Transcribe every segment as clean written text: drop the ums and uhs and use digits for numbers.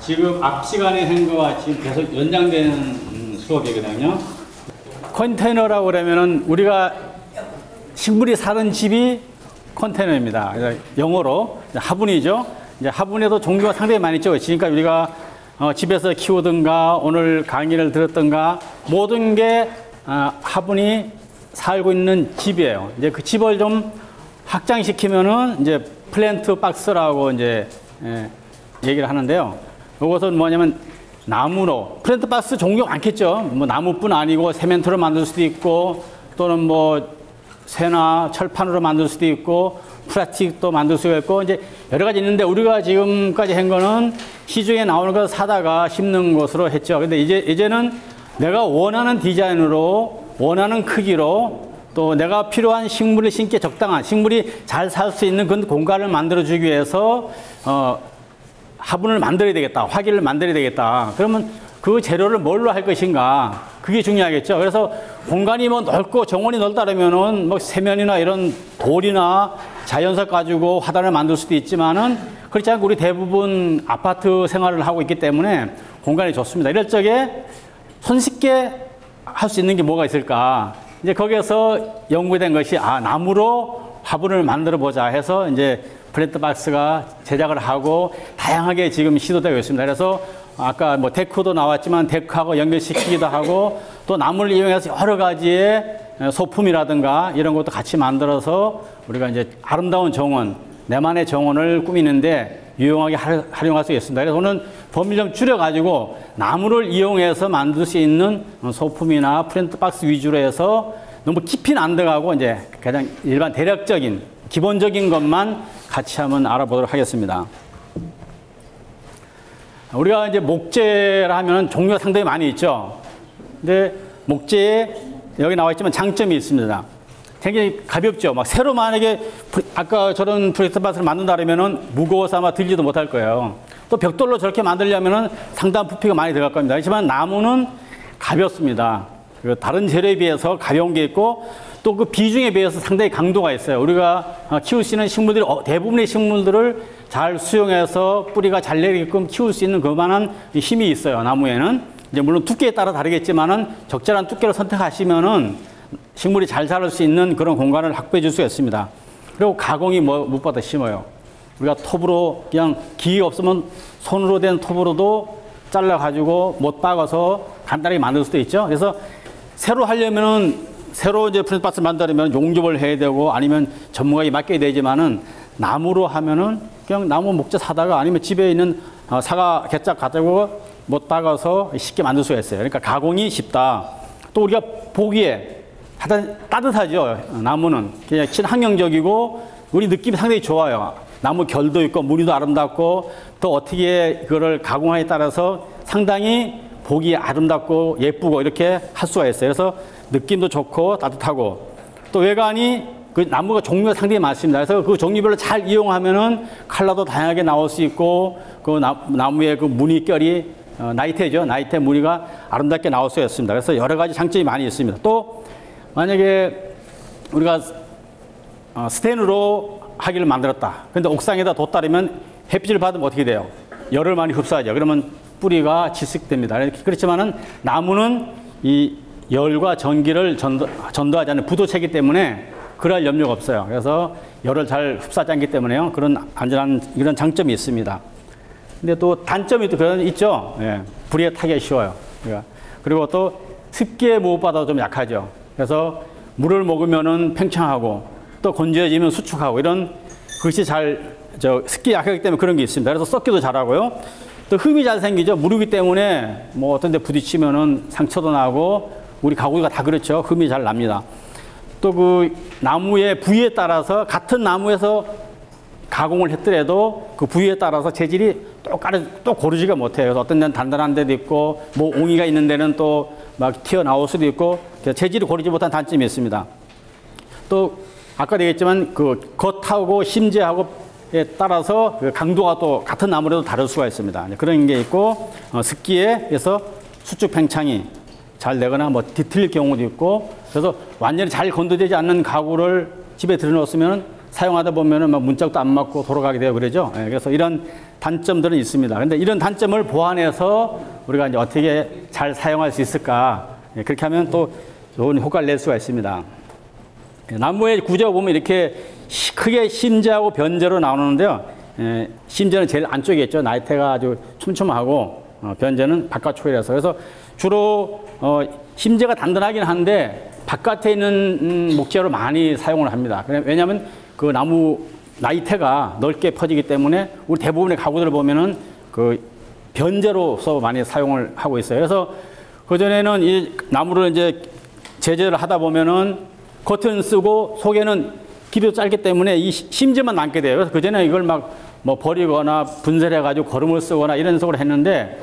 지금 앞 시간에 한 거와 지금 계속 연장되는 수업이거든요. 컨테이너라고 그러면은 우리가 식물이 사는 집이 컨테이너입니다. 영어로 화분이죠. 이제 화분에도 종류가 상당히 많이 있죠. 지금까지 우리가 집에서 키우든가 오늘 강의를 들었든가 모든 게 화분이 살고 있는 집이에요. 이제 그 집을 좀 확장시키면은 이제 플랜트 박스라고 이제 얘기를 하는데요. 이것은 뭐냐면 나무로 플랜트 박스 종류가 많겠죠. 뭐 나무뿐 아니고 세멘트로 만들 수도 있고 또는 뭐 새나 철판으로 만들 수도 있고 플라스틱도 만들 수가 있고 이제 여러 가지 있는데 우리가 지금까지 한 거는 시중에 나오는 거 사다가 심는 것으로 했죠. 근데 이제는 내가 원하는 디자인으로 원하는 크기로 또 내가 필요한 식물을 심기에 적당한 식물이 잘 살 수 있는 그런 공간을 만들어 주기 위해서 화분을 만들어야 되겠다. 화기를 만들어야 되겠다. 그러면 그 재료를 뭘로 할 것인가? 그게 중요하겠죠. 그래서 공간이 뭐 넓고 정원이 넓다면은 뭐 세면이나 이런 돌이나 자연석 가지고 화단을 만들 수도 있지만은 그렇지 않고 우리 대부분 아파트 생활을 하고 있기 때문에 공간이 좋습니다. 이럴 적에 손쉽게 할 수 있는 게 뭐가 있을까? 이제 거기에서 연구된 것이 나무로 화분을 만들어 보자 해서 이제 플랜트 박스가 제작을 하고 다양하게 지금 시도되고 있습니다. 그래서 아까 뭐 데크도 나왔지만 데크하고 연결시키기도 하고 또 나무를 이용해서 여러 가지의 소품이라든가 이런 것도 같이 만들어서 우리가 이제 아름다운 정원, 내만의 정원을 꾸미는데 유용하게 활용할 수 있습니다. 그래서 오늘 범위를 좀 줄여가지고 나무를 이용해서 만들 수 있는 소품이나 플랜트 박스 위주로 해서 너무 깊이는 안 들어가고 이제 가장 일반 대략적인 기본적인 것만 같이 한번 알아보도록 하겠습니다. 우리가 이제 목재라 하면 종류가 상당히 많이 있죠. 근데 목재에 여기 나와 있지만 장점이 있습니다. 굉장히 가볍죠. 막 새로 만약에 아까 저런 플랜트 박스를 만든다 그러면은 무거워서 아마 들지도 못할 거예요. 또 벽돌로 저렇게 만들려면은 상당한 부피가 많이 들어갈 겁니다. 하지만 나무는 가볍습니다. 다른 재료에 비해서 가벼운 게 있고 또 그 비중에 비해서 상당히 강도가 있어요. 우리가 키울 수 있는 식물들이 대부분의 식물들을 잘 수용해서 뿌리가 잘 내리게끔 키울 수 있는 그만한 힘이 있어요. 나무에는 이제 물론 두께에 따라 다르겠지만은 적절한 두께를 선택하시면은 식물이 잘 자랄 수 있는 그런 공간을 확보해 줄 수 있습니다. 그리고 가공이 무엇보다 심어요. 우리가 톱으로 그냥 기계가 없으면 손으로 된 톱으로도 잘라가지고 못 박아서 간단하게 만들 수도 있죠. 그래서 새로 하려면은 새로 이제 플랜트 박스를 만들려면 용접을 해야 되고 아니면 전문가에게 맡겨야 되지만은 나무로 하면은 그냥 나무 목재 사다가 아니면 집에 있는 사과 개짝 가지고 못 박아서 쉽게 만들 수가 있어요. 그러니까 가공이 쉽다. 또 우리가 보기에 따뜻하죠. 나무는 그냥 친환경적이고 우리 느낌이 상당히 좋아요. 나무 결도 있고 무늬도 아름답고 또 어떻게 그거를 가공하에 따라서 상당히 보기 아름답고 예쁘고 이렇게 할 수가 있어요. 그래서 느낌도 좋고 따뜻하고 또 외관이 그 나무가 종류가 상당히 많습니다. 그래서 그 종류별로 잘 이용하면은 컬러도 다양하게 나올 수 있고 그 나무의 그 무늬결이 나이테죠. 나이테 무늬가 아름답게 나올 수 있습니다. 그래서 여러 가지 장점이 많이 있습니다. 또 만약에 우리가 스텐으로 하기를 만들었다. 근데 옥상에다 뒀다면 햇빛을 받으면 어떻게 돼요? 열을 많이 흡수하죠. 그러면 뿌리가 질식됩니다. 그렇지만은 나무는 이 열과 전기를 전도하지 않는 부도체이기 때문에 그럴 염려가 없어요. 그래서 열을 잘 흡수하지 않기 때문에요. 그런 안전한 이런 장점이 있습니다. 근데 또 단점이 또 그런 있죠. 예, 불에 타기가 쉬워요. 그리고 또 습기에 못 받아도 좀 약하죠. 그래서 물을 먹으면은 팽창하고 또 건조해지면 수축하고 이런 것이 습기 약하기 때문에 그런 게 있습니다. 그래서 썩기도 잘하고요. 또 흠이 잘 생기죠. 무르기 때문에 뭐 어떤 데 부딪히면은 상처도 나고 우리 가구가 다 그렇죠. 흠이 잘 납니다. 또 그 나무의 부위에 따라서 같은 나무에서 가공을 했더라도 그 부위에 따라서 재질이 또 고르지가 못해요. 그래서 어떤 데는 단단한 데도 있고 뭐 옹이가 있는 데는 또 막 튀어나올 수도 있고 재질이 고르지 못한 단점이 있습니다. 또 아까 얘기했지만 그 겉하고 심재하고에 따라서 그 강도가 또 같은 나무라도 다를 수가 있습니다. 그런 게 있고 습기에서 수축 팽창이 잘 되거나 뭐 뒤틀릴 경우도 있고 그래서 완전히 잘 건조되지 않는 가구를 집에 들여놓으면 사용하다 보면은 막 문짝도 안 맞고 돌아가게 되고 그러죠. 예, 그래서 이런 단점들은 있습니다. 근데 이런 단점을 보완해서 우리가 이제 어떻게 잘 사용할 수 있을까? 예, 그렇게 하면 또 좋은 효과를 낼 수가 있습니다. 예, 나무의 구조를 보면 이렇게 크게 심재하고 변재로 나오는데요. 예, 심재는 제일 안쪽에 있죠. 나이테가 아주 촘촘하고 변재는 바깥쪽이라서. 그래서 주로 심재가 단단하긴 한데 바깥에 있는 목재로 많이 사용을 합니다. 왜냐하면 그 나무 나이테가 넓게 퍼지기 때문에 우리 대부분의 가구들을 보면은 그 변재로서 많이 사용을 하고 있어요. 그래서 그전에는 이 나무를 이제 제재를 하다 보면은 겉은 쓰고 속에는 길이도 짧기 때문에 이 심재만 남게 돼요. 그래서 그전에 이걸 막 뭐 버리거나 분쇄해가지고 거름을 쓰거나 이런 식으로 했는데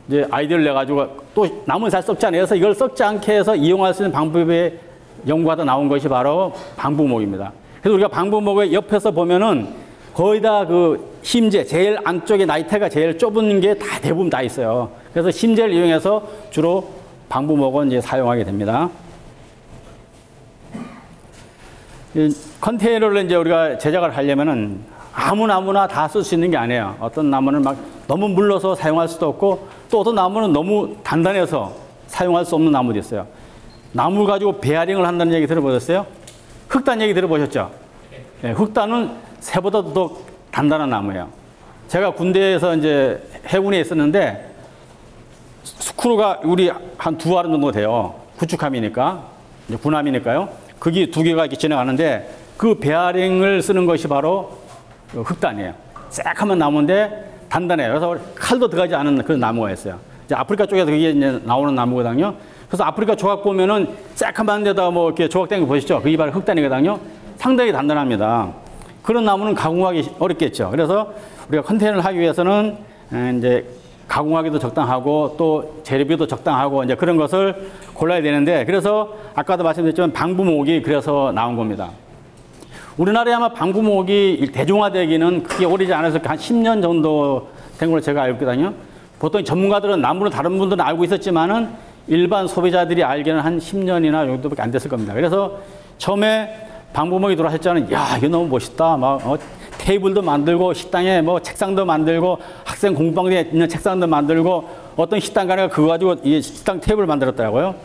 이제 아이디어를 내가지고 또 나무는 잘 썩지 않아요. 그래서 이걸 썩지 않게 해서 이용할 수 있는 방법에 연구하다 나온 것이 바로 방부목입니다. 그래서 우리가 방부목의 옆에서 보면은 거의 다 그 심재, 제일 안쪽에 나이테가 제일 좁은 게 다 대부분 다 있어요. 그래서 심재를 이용해서 주로 방부목은 이제 사용하게 됩니다. 이 컨테이너를 이제 우리가 제작을 하려면은 아무 나무나 다 쓸 수 있는 게 아니에요. 어떤 나무는 막 너무 물러서 사용할 수도 없고 또 어떤 나무는 너무 단단해서 사용할 수 없는 나무도 있어요. 나무 가지고 베어링을 한다는 얘기 들어보셨어요? 흑단 얘기 들어보셨죠? 네, 흑단은 새보다도 더 단단한 나무예요. 제가 군대에서 이제 해군에 있었는데 스크루가 우리 한 2알은 정도 돼요. 구축함이니까, 이제 군함이니까요. 그게 2개가 이렇게 지나가는데 그 베어링을 쓰는 것이 바로 흑단이에요. 새카만 나무인데 단단해요. 그래서 칼도 들어가지 않은 그런 나무가 있어요. 이제 아프리카 쪽에서 그게 이제 나오는 나무거든요. 그래서 아프리카 조각 보면은 새카만 데다 뭐 이렇게 조각된 거 보시죠? 그게 바로 흑단이거든요. 상당히 단단합니다. 그런 나무는 가공하기 어렵겠죠. 그래서 우리가 컨테이너를 하기 위해서는 이제 가공하기도 적당하고 또 재료비도 적당하고 이제 그런 것을 골라야 되는데 그래서 아까도 말씀드렸지만 방부목이 그래서 나온 겁니다. 우리나라에 아마 방부목이 대중화되기는 크게 오래지 않아서 한 10년 정도 된 걸로 제가 알고 있거든요. 보통 전문가들은 나무는 다른 분들은 알고 있었지만은 일반 소비자들이 알기는 한 10년이나 정도밖에 안 됐을 겁니다. 그래서 처음에 방부목이 들어왔을 때는 야, 이거 너무 멋있다. 막 테이블도 만들고 식당에 뭐 책상도 만들고 학생 공부방에 있는 책상도 만들고 어떤 식당 가네가 그거 가지고 이 식당 테이블을 만들었더라고요.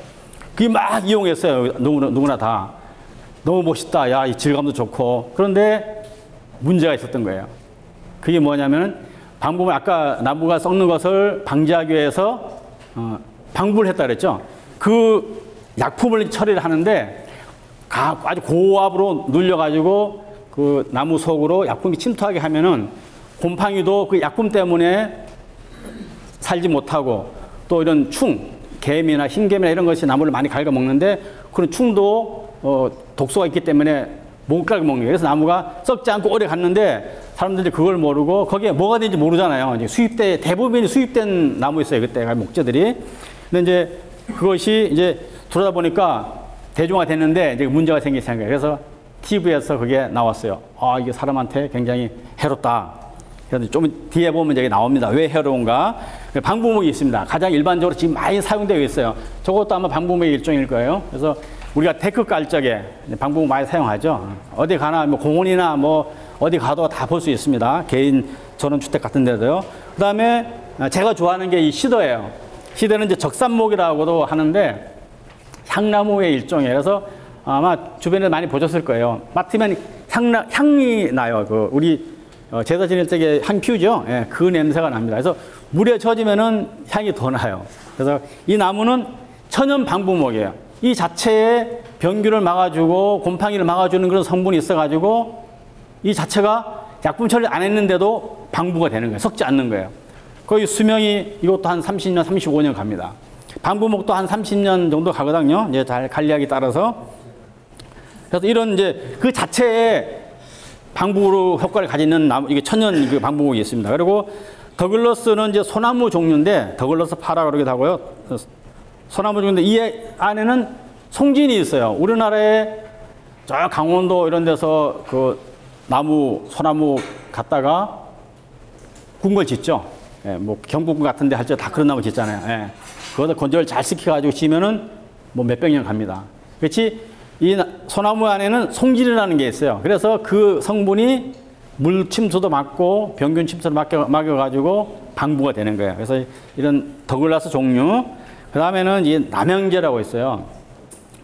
그게 막 이용했어요. 누구나 다. 너무 멋있다. 야, 이 질감도 좋고. 그런데 문제가 있었던 거예요. 그게 뭐냐면은 방부목 아까 나무가 썩는 것을 방지하기 위해서 방부를 했다 그랬죠. 그 약품을 처리를 하는데 아주 고압으로 눌려가지고 그 나무 속으로 약품이 침투하게 하면은 곰팡이도 그 약품 때문에 살지 못하고 또 이런 개미나 흰개미나 이런 것이 나무를 많이 갉아먹는데 그런 충도 독소가 있기 때문에 못 갉아먹는 거예요. 그래서 나무가 썩지 않고 오래 갔는데 사람들이 그걸 모르고 거기에 뭐가 되는지 모르잖아요. 이제 대부분이 수입된 나무였어요. 그때 목재들이. 근데 이제 그것이 이제 들어다 보니까 대중화 됐는데 이제 문제가 생기기 시작한 거예요. 그래서 TV에서 그게 나왔어요. 아, 이게 사람한테 굉장히 해롭다. 그래서 좀 뒤에 보면 이제 나옵니다. 왜 해로운가? 방부목이 있습니다. 가장 일반적으로 지금 많이 사용되고 있어요. 저것도 아마 방부목의 일종일 거예요. 그래서 우리가 데크 깔 적에 방부목 많이 사용하죠. 어디 가나 뭐 공원이나 뭐 어디 가도 다 볼 수 있습니다. 개인 전원주택 같은 데도요. 그 다음에 제가 좋아하는 게 이 시더예요. 시더는 이제 적산목이라고도 하는데 향나무의 일종이에요. 그래서 아마 주변에 많이 보셨을 거예요. 맡으면 향이 나요. 그 우리 제사 지낼 적에 향 피우죠. 예, 그 냄새가 납니다. 그래서 물에 젖으면은 향이 더 나요. 그래서 이 나무는 천연 방부목이에요. 이 자체에 병균을 막아주고 곰팡이를 막아주는 그런 성분이 있어가지고 이 자체가 약품 처리 안 했는데도 방부가 되는 거예요. 썩지 않는 거예요. 거의 수명이 이것도 한 30년, 35년 갑니다. 방부목도 한 30년 정도 가거든요. 이제 잘 관리하기 따라서. 그래서 이런 이제 그 자체에 방부로 효과를 가지는 나무, 이게 천연 그 방부목이 있습니다. 그리고 더글러스는 이제 소나무 종류인데 더글러스 파라 그러기도 하고요. 소나무 종류인데 이 안에는 송진이 있어요. 우리나라에 저 강원도 이런 데서 그 소나무 갖다가 궁궐 짓죠. 예, 뭐 경복궁 같은 데 할 때 다 그런 나무 짓잖아요. 예. 그거다 건조를 잘 시켜가지고 지면은 뭐 몇백 년 갑니다. 그렇지 이 소나무 안에는 송진이라는 게 있어요. 그래서 그 성분이 물 침수도 막고 병균 침수도 막여가지고 방부가 되는 거예요. 그래서 이런 더글라스 종류. 그 다음에는 이 남양제라고 있어요.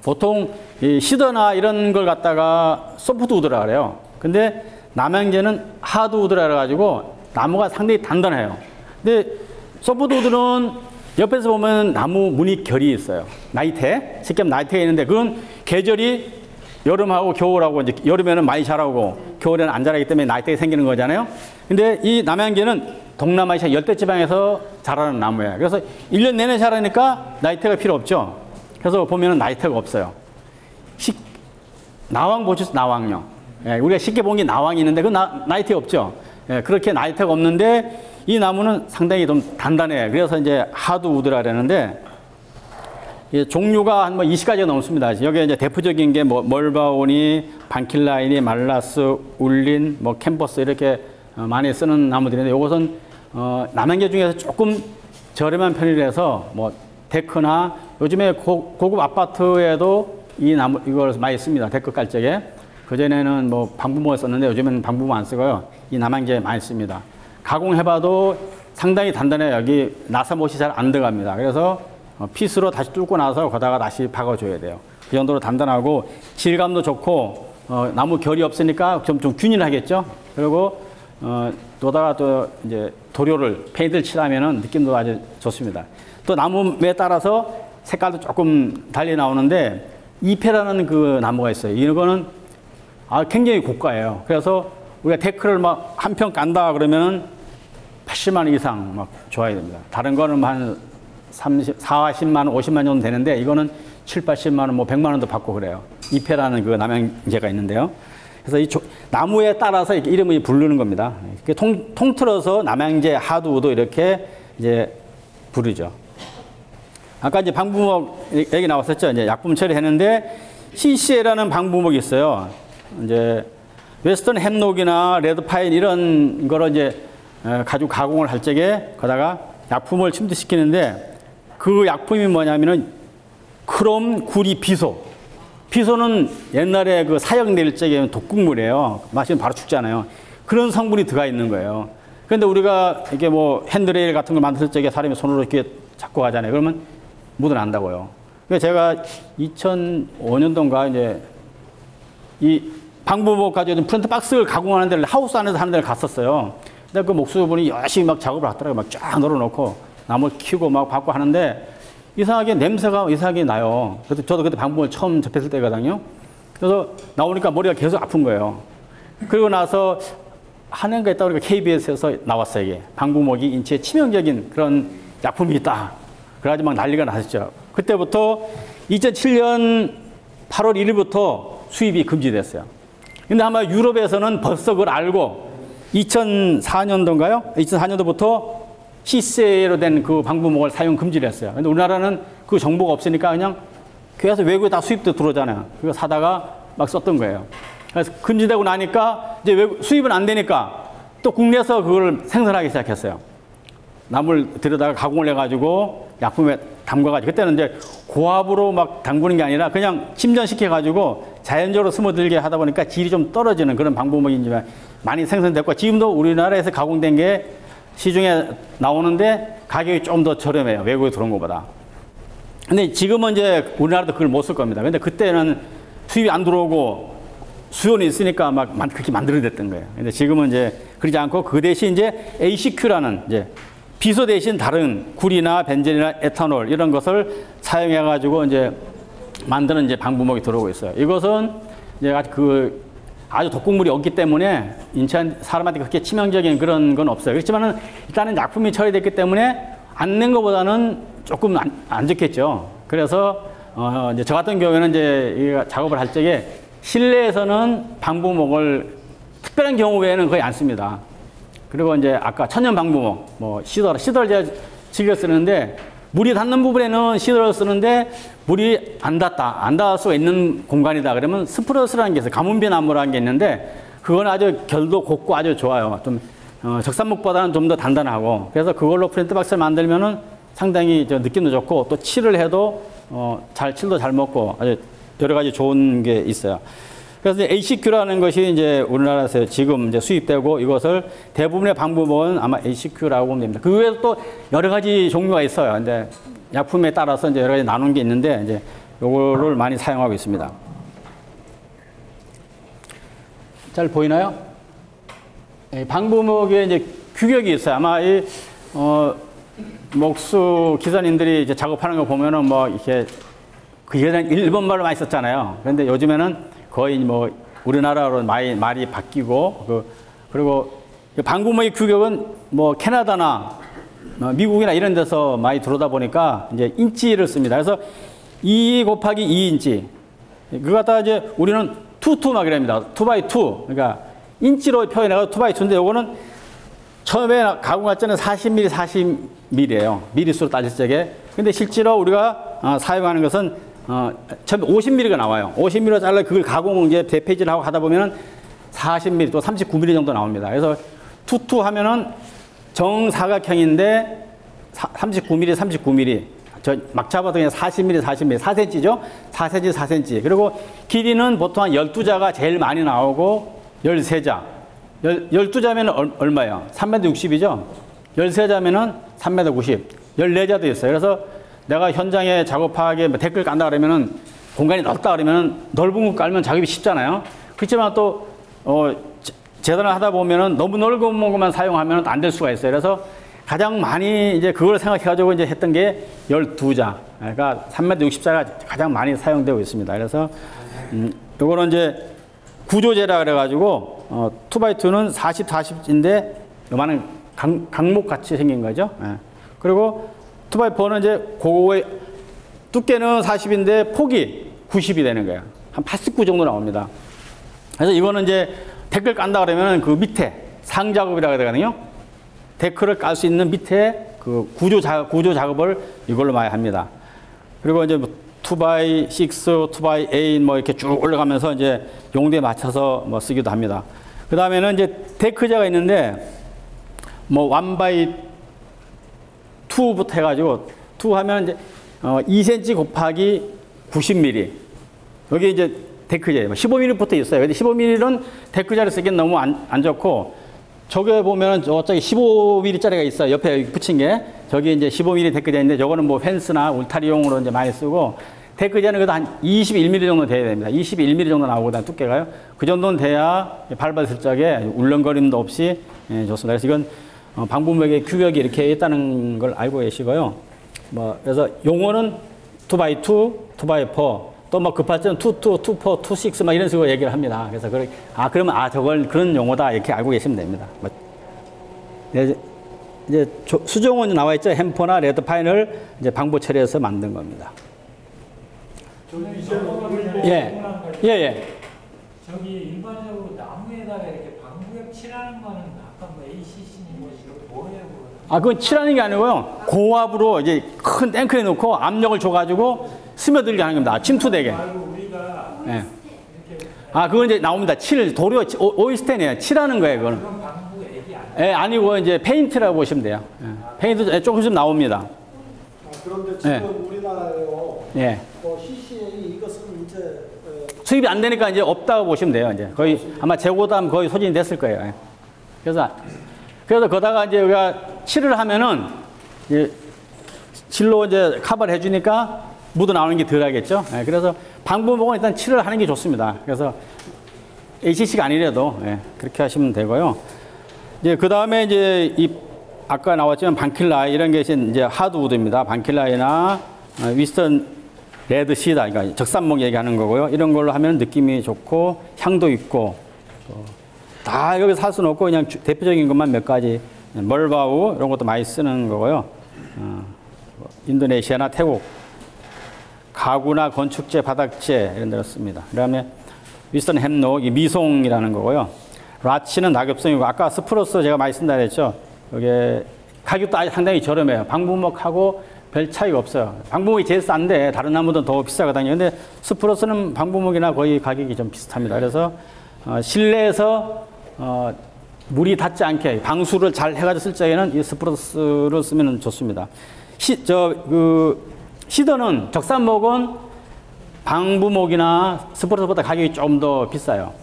보통 이 시더나 이런 걸 갖다가 소프트 우드라 그래요. 근데 남양제는 하드 우드라 그래가지고 나무가 상당히 단단해요. 근데 소프트 우드는 옆에서 보면 나무 무늬 결이 있어요. 나이테, 쉽게 하면 나이테가 있는데 그건 계절이 여름하고 겨울하고 이제 여름에는 많이 자라고 겨울에는 안 자라기 때문에 나이테가 생기는 거잖아요. 근데 이 남양제는 동남아시아 열대지방에서 자라는 나무예요. 그래서 1년 내내 자라니까 나이테가 필요 없죠. 그래서 보면은 나이테가 없어요. 나왕 보셨어요? 나왕요. 예, 우리가 쉽게 본 게 나왕이 있는데 그 나이테 없죠. 예, 그렇게 나이테가 없는데 이 나무는 상당히 좀 단단해요. 그래서 이제 하드 우드라 그러는데 종류가 한 뭐 20가지가 넘습니다. 여기 이제 대표적인 게 뭐 멀바오니, 반킬라인이, 말라스, 울린, 뭐 캠퍼스 이렇게 많이 쓰는 나무들인데 이것은 남양계 중에서 조금 저렴한 편이라서 뭐 데크나 요즘에 고급 아파트에도 이 나무 이걸 많이 씁니다. 데크 깔 적에. 그전에는 뭐 방부목을 썼는데 요즘에는 방부목 안 쓰고요. 이 남양계 많이 씁니다. 가공해봐도 상당히 단단해요. 여기 나사못이 잘 안 들어갑니다. 그래서 핏으로 다시 뚫고 나서 거다가 다시 박아줘야 돼요. 그 정도로 단단하고 질감도 좋고 나무 결이 없으니까 좀 균일하겠죠. 그리고 또다가 또 이제 도료를 페인트를 칠하면은 느낌도 아주 좋습니다. 또 나무에 따라서 색깔도 조금 달리 나오는데 이페라는 그 나무가 있어요. 이거는 굉장히 고가예요. 그래서 우리가 데크를 막 한 평 깐다 그러면은 80만 원 이상 막 줘야 됩니다. 다른 거는 한 40만 원, 50만 원 정도 되는데 이거는 7, 80만 원, 뭐 100만 원도 받고 그래요. 이페라는 그 남양제가 있는데요. 그래서 이 나무에 따라서 이렇게 이름을 부르는 겁니다. 통틀어서 남양제, 하드우드 이렇게 이제 부르죠. 아까 이제 방부목 얘기 나왔었죠. 이제 약품 처리했는데 CCA라는 방부목이 있어요. 이제 웨스턴 햄록이나 레드파인 이런 거를 이제 가지고 가공을 할 적에 거다가 약품을 침투시키는데 그 약품이 뭐냐면은 크롬, 구리, 비소. 비소는 옛날에 그 사형 낼 적에 독극물이에요. 마시면 바로 죽잖아요. 그런 성분이 들어가 있는 거예요. 그런데 우리가 이게 뭐 핸드레일 같은 걸 만들 적에 사람이 손으로 이렇게 잡고 가잖아요. 그러면 묻어난다고요. 그래서 제가 2005년도인가 이제 이 방부목 가지고 프린트 박스를 가공하는 데를 하우스 안에서 하는 데를 갔었어요. 근데 그 목수분이 열심히 막 작업을 하더라고요. 막 쫙 널어놓고 나무를 키우고 막 받고 하는데 이상하게 냄새가 이상하게 나요. 그래서 저도 그때 방부목을 처음 접했을 때거든요. 그래서 나오니까 머리가 계속 아픈 거예요. 그리고 나서 한 해가 있다 보니까 KBS에서 나왔어요. 이게 방부목이 인체에 치명적인 그런 약품이 있다. 그래가지고 막 난리가 났었죠. 그때부터 2007년 8월 1일부터 수입이 금지됐어요. 근데 아마 유럽에서는 벌써 그걸 알고 2004년도인가요? 2004년도부터 CCA로 된 그 방부목을 사용 금지를 했어요. 근데 우리나라는 그 정보가 없으니까 그냥 계속 외국에 다 수입도 들어오잖아요. 그거 사다가 막 썼던 거예요. 그래서 금지되고 나니까 이제 수입은 안 되니까 또 국내에서 그걸 생산하기 시작했어요. 나무를 들여다가 가공을 해가지고 약품에 담가가지고 그때는 이제 고압으로 막 담그는 게 아니라 그냥 침전시켜가지고 자연적으로 스며들게 하다 보니까 질이 좀 떨어지는 그런 방부목이지만 많이 생산됐고 지금도 우리나라에서 가공된 게 시중에 나오는데 가격이 좀 더 저렴해요. 외국에 들어온 것보다. 근데 지금은 이제 우리나라도 그걸 못 쓸 겁니다. 근데 그때는 수입이 안 들어오고 수요는 있으니까 막 그렇게 만들어냈던 거예요. 근데 지금은 이제 그러지 않고 그 대신 이제 ACQ라는 이제 비소 대신 다른 구리나 벤젠이나 에탄올 이런 것을 사용해가지고 이제 만드는 이제 방부목이 들어오고 있어요. 이것은 이제 아주 독극물이 없기 때문에 인체 사람한테 그렇게 치명적인 그런 건 없어요. 그렇지만은 일단은 약품이 처리됐기 때문에 안 낸 것보다는 조금 안 좋겠죠. 그래서 이제 저 같은 경우에는 이제 작업을 할 적에 실내에서는 방부목을 특별한 경우 외에는 거의 안 씁니다. 그리고 이제 아까 천연 방부목, 뭐 시더를 제가 즐겨 쓰는데 물이 닿는 부분에는 시더를 쓰는데 물이 안 닿을 수가 있는 공간이다. 그러면 스프러스라는 게 있어요. 가문비 나무라는 게 있는데 그건 아주 결도 곱고 아주 좋아요. 좀 적산목보다는 좀 더 단단하고 그래서 그걸로 프린트 박스를 만들면은 상당히 느낌도 좋고 또 칠을 해도 칠도 잘 먹고 아주 여러 가지 좋은 게 있어요. 그래서 ACQ라는 것이 이제 우리나라에서 지금 이제 수입되고 이것을 대부분의 방부목은 아마 ACQ라고 보면 됩니다. 그 외에도 또 여러 가지 종류가 있어요. 근데 약품에 따라서 이제 여러 가지 나눈 게 있는데 이제 요거를 많이 사용하고 있습니다. 잘 보이나요? 방부목에 이제 규격이 있어요. 아마 이 목수 기사님들이 이제 작업하는 거 보면은 뭐 이렇게 그 예전 일본말로 많이 썼잖아요. 그런데 요즘에는 거의 뭐 우리나라로 말이 바뀌고 그리고 방부목의 규격은 뭐 캐나다나 미국이나 이런 데서 많이 들어오다 보니까 이제 인치를 씁니다. 그래서 2 곱하기 2인치. 그거 갖다가 이제 우리는 2 막 이랍니다. 2x2. 그러니까 인치로 표현해서 2x2인데 요거는 처음에 가공할 때는 40mm, 40mm예요. 미리수로 따질 적에. 근데 실제로 우리가 사용하는 것은 처음에 50mm가 나와요. 50mm로 잘라 그걸 가공 이제 대패질 하고 하다 보면은 40mm 또 39mm 정도 나옵니다. 그래서 2 하면은 정사각형인데 39mm, 39mm. 저 막 잡아도 그냥 40mm, 40mm, 4cm죠? 4cm, 4cm. 그리고 길이는 보통 한 12자가 제일 많이 나오고 13자. 12자면 얼마예요? 3m60이죠? 13자면은 3m90. 14자도 있어요. 그래서 내가 현장에 작업하게 데크를 깐다 그러면은 공간이 넓다 그러면은 넓은 거 깔면 작업이 쉽잖아요. 그렇지만 또, 재단을 하다 보면은 너무 넓은 것만 사용하면 안 될 수가 있어요. 그래서 가장 많이 이제 그걸 생각해가지고 이제 했던 게 12자. 그러니까 3m60자가 가장 많이 사용되고 있습니다. 그래서, 요거는 이제 구조재라 그래가지고, 2x2는 40, 40인데, 요만한 강목 같이 생긴 거죠. 예. 그리고 2x4는 이제 그거의 두께는 40인데 폭이 90이 되는 거예요. 한 89 정도 나옵니다. 그래서 이거는 이제 데크를 깐다 그러면 그 밑에 상작업이라고 되거든요. 데크를 깔 수 있는 밑에 그 구조 작업을 이걸로 많이 합니다. 그리고 이제 2x6, 2x8 뭐 이렇게 쭉 올라가면서 이제 용도에 맞춰서 뭐 쓰기도 합니다. 그 다음에는 이제 데크자가 있는데 뭐 1x2부터 해가지고 2 하면 이제 2cm 곱하기 90mm. 여기 이제 데크자예요. 15mm부터 있어요. 근데 15mm는 데크자를 쓰기엔 너무 안 좋고 저기 보면은 저쪽에 15mm짜리가 있어요. 옆에 붙인 게. 저기 이제 15mm 데크자인데 저거는 뭐 펜스나 울타리용으로 이제 많이 쓰고 데크자는 그래도 한 21mm 정도 돼야 됩니다. 21mm 정도 나오거든요. 두께가요. 그 정도는 돼야 밟았을 적에 울렁거림도 없이 좋습니다. 그래서 이건 방부목의 규격이 이렇게 있다는 걸 알고 계시고요. 뭐 그래서 용어는 2x2, 2x4 또 뭐 급할 때는 2, 2, 2, 4, 2, 6 막 이런 식으로 얘기를 합니다. 그래서 그러면 저걸 그런 용어다 이렇게 알고 계시면 됩니다. 뭐, 이제 수종은 나와 있죠. 햄퍼나 레드 파인을 이제 방부 처리해서 만든 겁니다. 예. 저기 일반적으로 나무에다가 이렇게 방부액 칠하는 거는 아까 뭐 ACC니 뭐 뭐예요? 그건 칠하는 게 아니고요. 고압으로 이제 큰 탱크에 넣고 압력을 줘가지고 스며들게 하는 겁니다. 침투되게. 예. 그건 이제 나옵니다. 도료, 오일스텐이에요. 칠하는 거예요, 그거는. 그건 방부액이 아니에요? 예, 아니고 이제 페인트라고 보시면 돼요. 예. 페인트 조금씩 나옵니다. 그런데 지금 우리나라에요. 예. CCA 이것은 이제 수입이 안 되니까 이제 없다고 보시면 돼요. 이제 거의 아마 재고담 거의 소진이 됐을 거예요. 예. 그래서 거다가 이제 우리가 칠을 하면은 이제 실로 이제 커버를 해주니까 묻어 나오는 게 덜 하겠죠. 예. 그래서 방부목은 일단 칠을 하는 게 좋습니다. 그래서 ACC가 아니라도 그렇게 하시면 되고요. 이제 그 다음에 이제 아까 나왔지만 반킬라이 이런 게 이제 하드우드입니다. 반킬라이나 위스턴 레드 시다, 그러니까 적산목 얘기하는 거고요. 이런 걸로 하면 느낌이 좋고 향도 있고 다 여기서 살 수는 없고 그냥 대표적인 것만 몇 가지 멀바우 이런 것도 많이 쓰는 거고요. 인도네시아나 태국 가구나 건축재, 바닥재 이런 데로 씁니다. 그 다음에 위스턴 햄록, 미송이라는 거고요. 라치는 낙엽성이고 아까 스프로스 제가 많이 쓴다 그랬죠. 이게 가격도 아주 상당히 저렴해요. 방부목하고 별 차이가 없어요. 방부목이 제일 싼데 다른 나무도 더 비싸거든요. 근데 스프로스는 방부목이나 거의 가격이 좀 비슷합니다. 그래서 실내에서 물이 닿지 않게 방수를 잘 해가지고 쓸 적에는 이 스프로스를 쓰면 좋습니다. 시더는 적산목은 방부목이나 스포르스보다 가격이 좀 더 비싸요.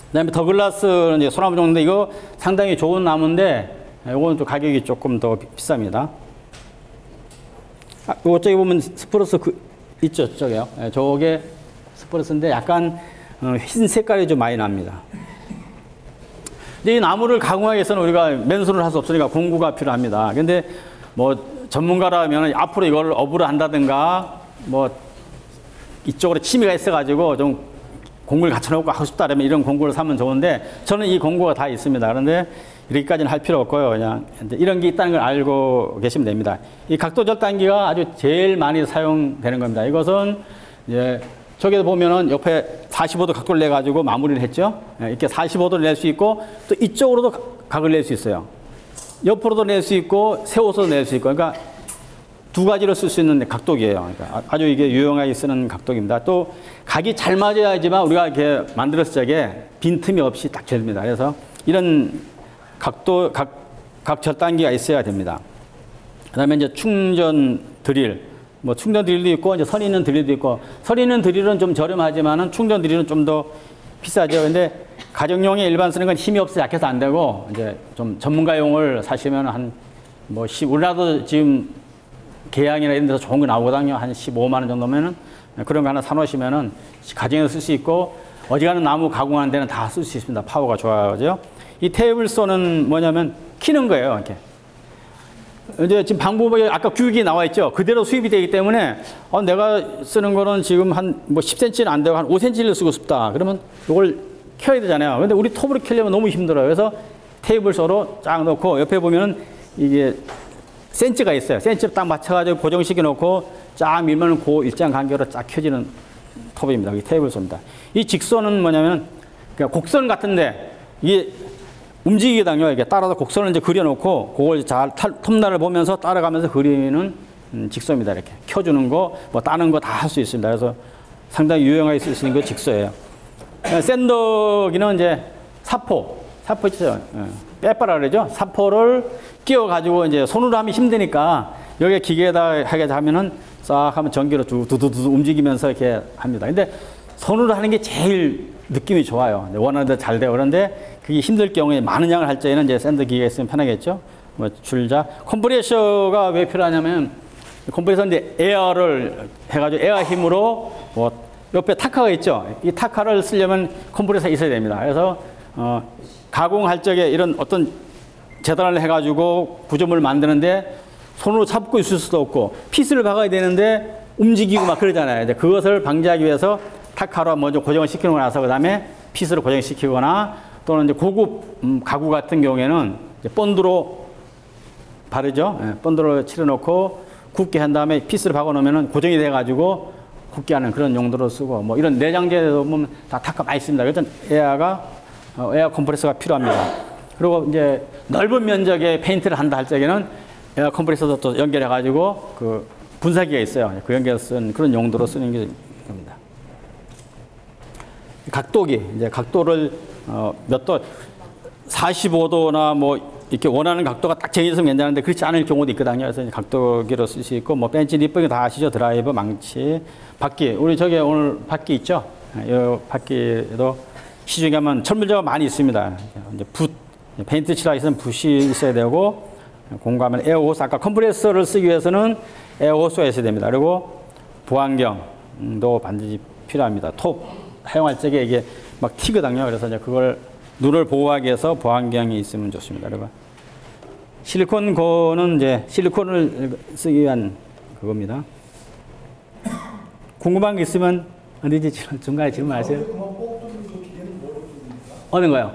그다음에 더글라스는 이제 소나무 종류인데 이거 상당히 좋은 나무인데 이거는 또 가격이 조금 더 비쌉니다. 저기 보면 스포르스 있죠, 저게요. 저게 스포르스인데 약간 흰 색깔이 좀 많이 납니다. 근데 이 나무를 가공하기 위해서는 우리가 맨손을 할 수 없으니까 공구가 필요합니다. 근데 뭐 전문가라면 앞으로 이걸 업으로 한다든가 뭐 이쪽으로 취미가 있어가지고 좀 공구를 갖춰놓고 하고 싶다 그러면 이런 공구를 사면 좋은데 저는 이 공구가 다 있습니다. 그런데 이렇게까지는 할 필요 없고요. 그냥 이런 게 있다는 걸 알고 계시면 됩니다. 이 각도 절단기가 아주 제일 많이 사용되는 겁니다. 이것은 이제 저기에 보면은 옆에 45도 각도를 내 가지고 마무리를 했죠. 이렇게 45도를 낼 수 있고 또 이쪽으로도 각을 낼 수 있어요. 옆으로도 낼 수 있고 세워서도 낼 수 있고 그러니까 두 가지로 쓸 수 있는 각도기예요. 그러니까 아주 이게 유용하게 쓰는 각도기입니다. 또 각이 잘 맞아야지만 우리가 이렇게 만들었을 적에 빈틈이 없이 딱 됩니다. 그래서 이런 각도 각 절단기가 있어야 됩니다. 그다음에 이제 충전 드릴, 뭐 충전 드릴도 있고 이제 선 있는 드릴도 있고 선 있는 드릴은 좀 저렴하지만은 충전 드릴은 좀 더 비싸죠. 근데 가정용에 일반 쓰는 건 힘이 없어 약해서 안 되고 이제 좀 전문가용을 사시면 한 뭐 우리나라도 지금 계양이나 이런 데서 좋은 거 나오거든요. 한 15만 원 정도면은 그런 거 하나 사놓으시면은 가정에서 쓸 수 있고 어지간한 나무 가공하는 데는 다 쓸 수 있습니다. 파워가 좋아요. 이 테이블소는 뭐냐면 키는 거예요. 이렇게. 이제 지금 방법이 아까 규격이 나와 있죠. 그대로 수입이 되기 때문에 내가 쓰는 거는 지금 한 뭐 10cm는 안 되고 한 5cm를 쓰고 싶다. 그러면 이걸 켜야 되잖아요. 근데 우리 톱으로 켜려면 너무 힘들어요. 그래서 테이블소로 쫙 놓고 옆에 보면은 이게 센치가 있어요. 센치 딱 맞춰가지고 고정시켜 놓고 쫙 밀면 그 일정 간격으로 쫙 켜지는 톱입니다. 이 테이블소입니다. 이 직선은 뭐냐면 그냥 곡선 같은데 이게 움직이거든요. 이게 따라서 곡선을 이제 그려놓고 그걸 잘 톱날을 보면서 따라가면서 그리는 직소입니다. 이렇게 켜주는 거, 뭐 따는 거 다 할 수 있습니다. 그래서 상당히 유용하게 쓸 수 있는 게 직소예요. 샌더기는 이제 사포 있죠. 빼빠라 그러죠. 사포를 끼워가지고 이제 손으로 하면 힘드니까 여기에 기계에다 하게 하면은 싹 하면 전기로 두두두 움직이면서 이렇게 합니다. 근데 손으로 하는 게 제일 느낌이 좋아요. 원하는 대로 잘 돼요. 그런데 그게 힘들 경우에 많은 양을 할 때에는 이제 샌더 기계가 있으면 편하겠죠. 뭐 줄자. 컴프레셔가 왜 필요하냐면 컴프레셔 이제 에어를 해가지고 에어 힘으로 뭐 옆에 타카가 있죠. 이 타카를 쓰려면 컴프레셔가 있어야 됩니다. 그래서 가공할 적에 이런 어떤 재단을 해가지고 구조물을 만드는데 손으로 잡고 있을 수도 없고 피스를 박아야 되는데 움직이고 막 그러잖아요. 이제 그것을 방지하기 위해서 타카로 먼저 고정을 시키고 나서 그 다음에 피스로 고정시키거나 또는 이제 고급 가구 같은 경우에는 이제 본드로 바르죠. 본드로 칠해놓고 굳게 한 다음에 피스를 박아놓으면 고정이 돼가지고 굳게 하는 그런 용도로 쓰고 뭐 이런 내장재도 보면 다 타카 많이 씁니다. 그래서 에어 컴프레서가 필요합니다. 그리고 이제 넓은 면적의 페인트를 한다 할 적에는 에어 컴프레서도 또 연결해가지고 그 분사기가 있어요. 그 연결 쓴 그런 용도로 쓰는 게 됩니다. 각도기, 이제 각도를 몇 도, 45도나 뭐 이렇게 원하는 각도가 딱 정해졌으면 괜찮은데 그렇지 않을 경우도 있거든요. 그래서 이제 각도기로 쓸 수 있고 뭐 벤치 리퍼링 다 아시죠? 드라이버, 망치, 바퀴. 우리 저기 오늘 바퀴 있죠? 이 바퀴도 시중에 가면 철물제가 많이 있습니다. 이제 붓, 페인트 칠하기 위해서는 붓이 있어야 되고 공구하면 에어호스, 아까 컴프레서를 쓰기 위해서는 에어호스가 있어야 됩니다. 그리고 보안경도 반드시 필요합니다. 톱 사용할 적에 이게 막 튀거든요. 그래서 이제 그걸 눈을 보호하기 위해서 보안경이 있으면 좋습니다. 그리고 실리콘 고는 이제 실리콘을 쓰기 위한 그겁니다. 궁금한 게 있으면 언제든지 중간에 질문하세요. 어느 거요?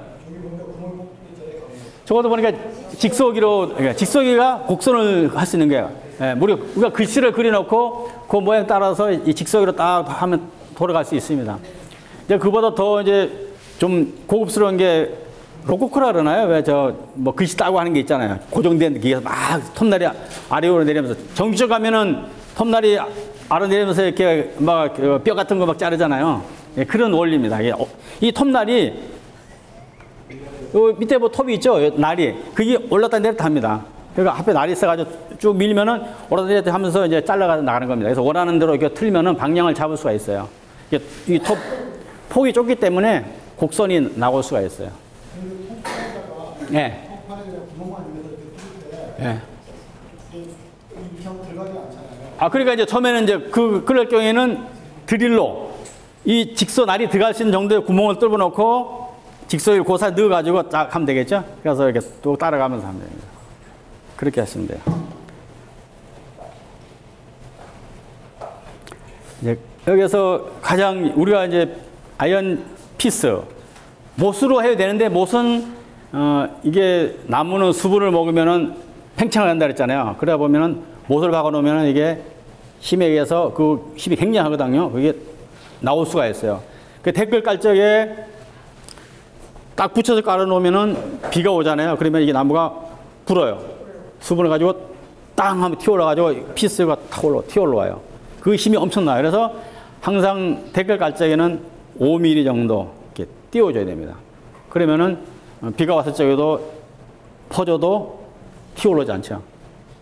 저것도 보니까 직소기로, 그러니까 직소기가 곡선을 할 수 있는 거예요. 예, 우리가 글씨를 그려놓고 그 모양 따라서 이 직소기로 딱 하면 돌아갈 수 있습니다. 이제 그보다 더 이제 좀 고급스러운 게 로코코라 그러나요? 왜 뭐 글씨 따고 하는 게 있잖아요. 고정된 기계에서 막 톱날이 아래로 내리면서 정비적 가면은 톱날이 아래 내리면서 이렇게 막 뼈 같은 거 막 자르잖아요. 예, 그런 원리입니다. 이 톱날이 요 밑에 뭐 톱이 있죠? 날이. 그게 올랐다 내렸다 합니다. 그러니까 앞에 날이 있어가지고 쭉 밀면은 오라다리 하면서 이제 잘라가 나가는 겁니다. 그래서 원하는 대로 이렇게 틀면은 방향을 잡을 수가 있어요. 이게 폭이 좁기 때문에 곡선이 나올 수가 있어요. 예. 예. 그러니까 이제 처음에는 이제 그럴 경우에는 드릴로 이 직소 날이 들어갈 수 있는 정도의 구멍을 뚫어 놓고 직소를 고사 넣어가지고 딱 하면 되겠죠? 그래서 이렇게 또 따라가면서 하면 됩니다. 그렇게 하시면 돼요. 이제 여기서 가장 우리가 이제 아이언 피스 못으로 해야 되는데 못은 이게 나무는 수분을 먹으면은 팽창을 한다 그랬잖아요. 그러다 보면은 못을 박아 놓으면은 이게 힘에 의해서 그 힘이 굉장하거든요. 그게 나올 수가 있어요. 그 댓글 깔 적에 딱 붙여서 깔아 놓으면은 비가 오잖아요. 그러면 이게 나무가 불어요. 수분을 가지고 땅 하면 튀어올라 가지고 피스가 튀어올라와요. 그 힘이 엄청나요. 그래서 항상 댓글 깔 적에는 5mm 정도 이렇게 띄워줘야 됩니다. 그러면은 비가 왔을 적에도 퍼져도 튀어올라오지 않죠.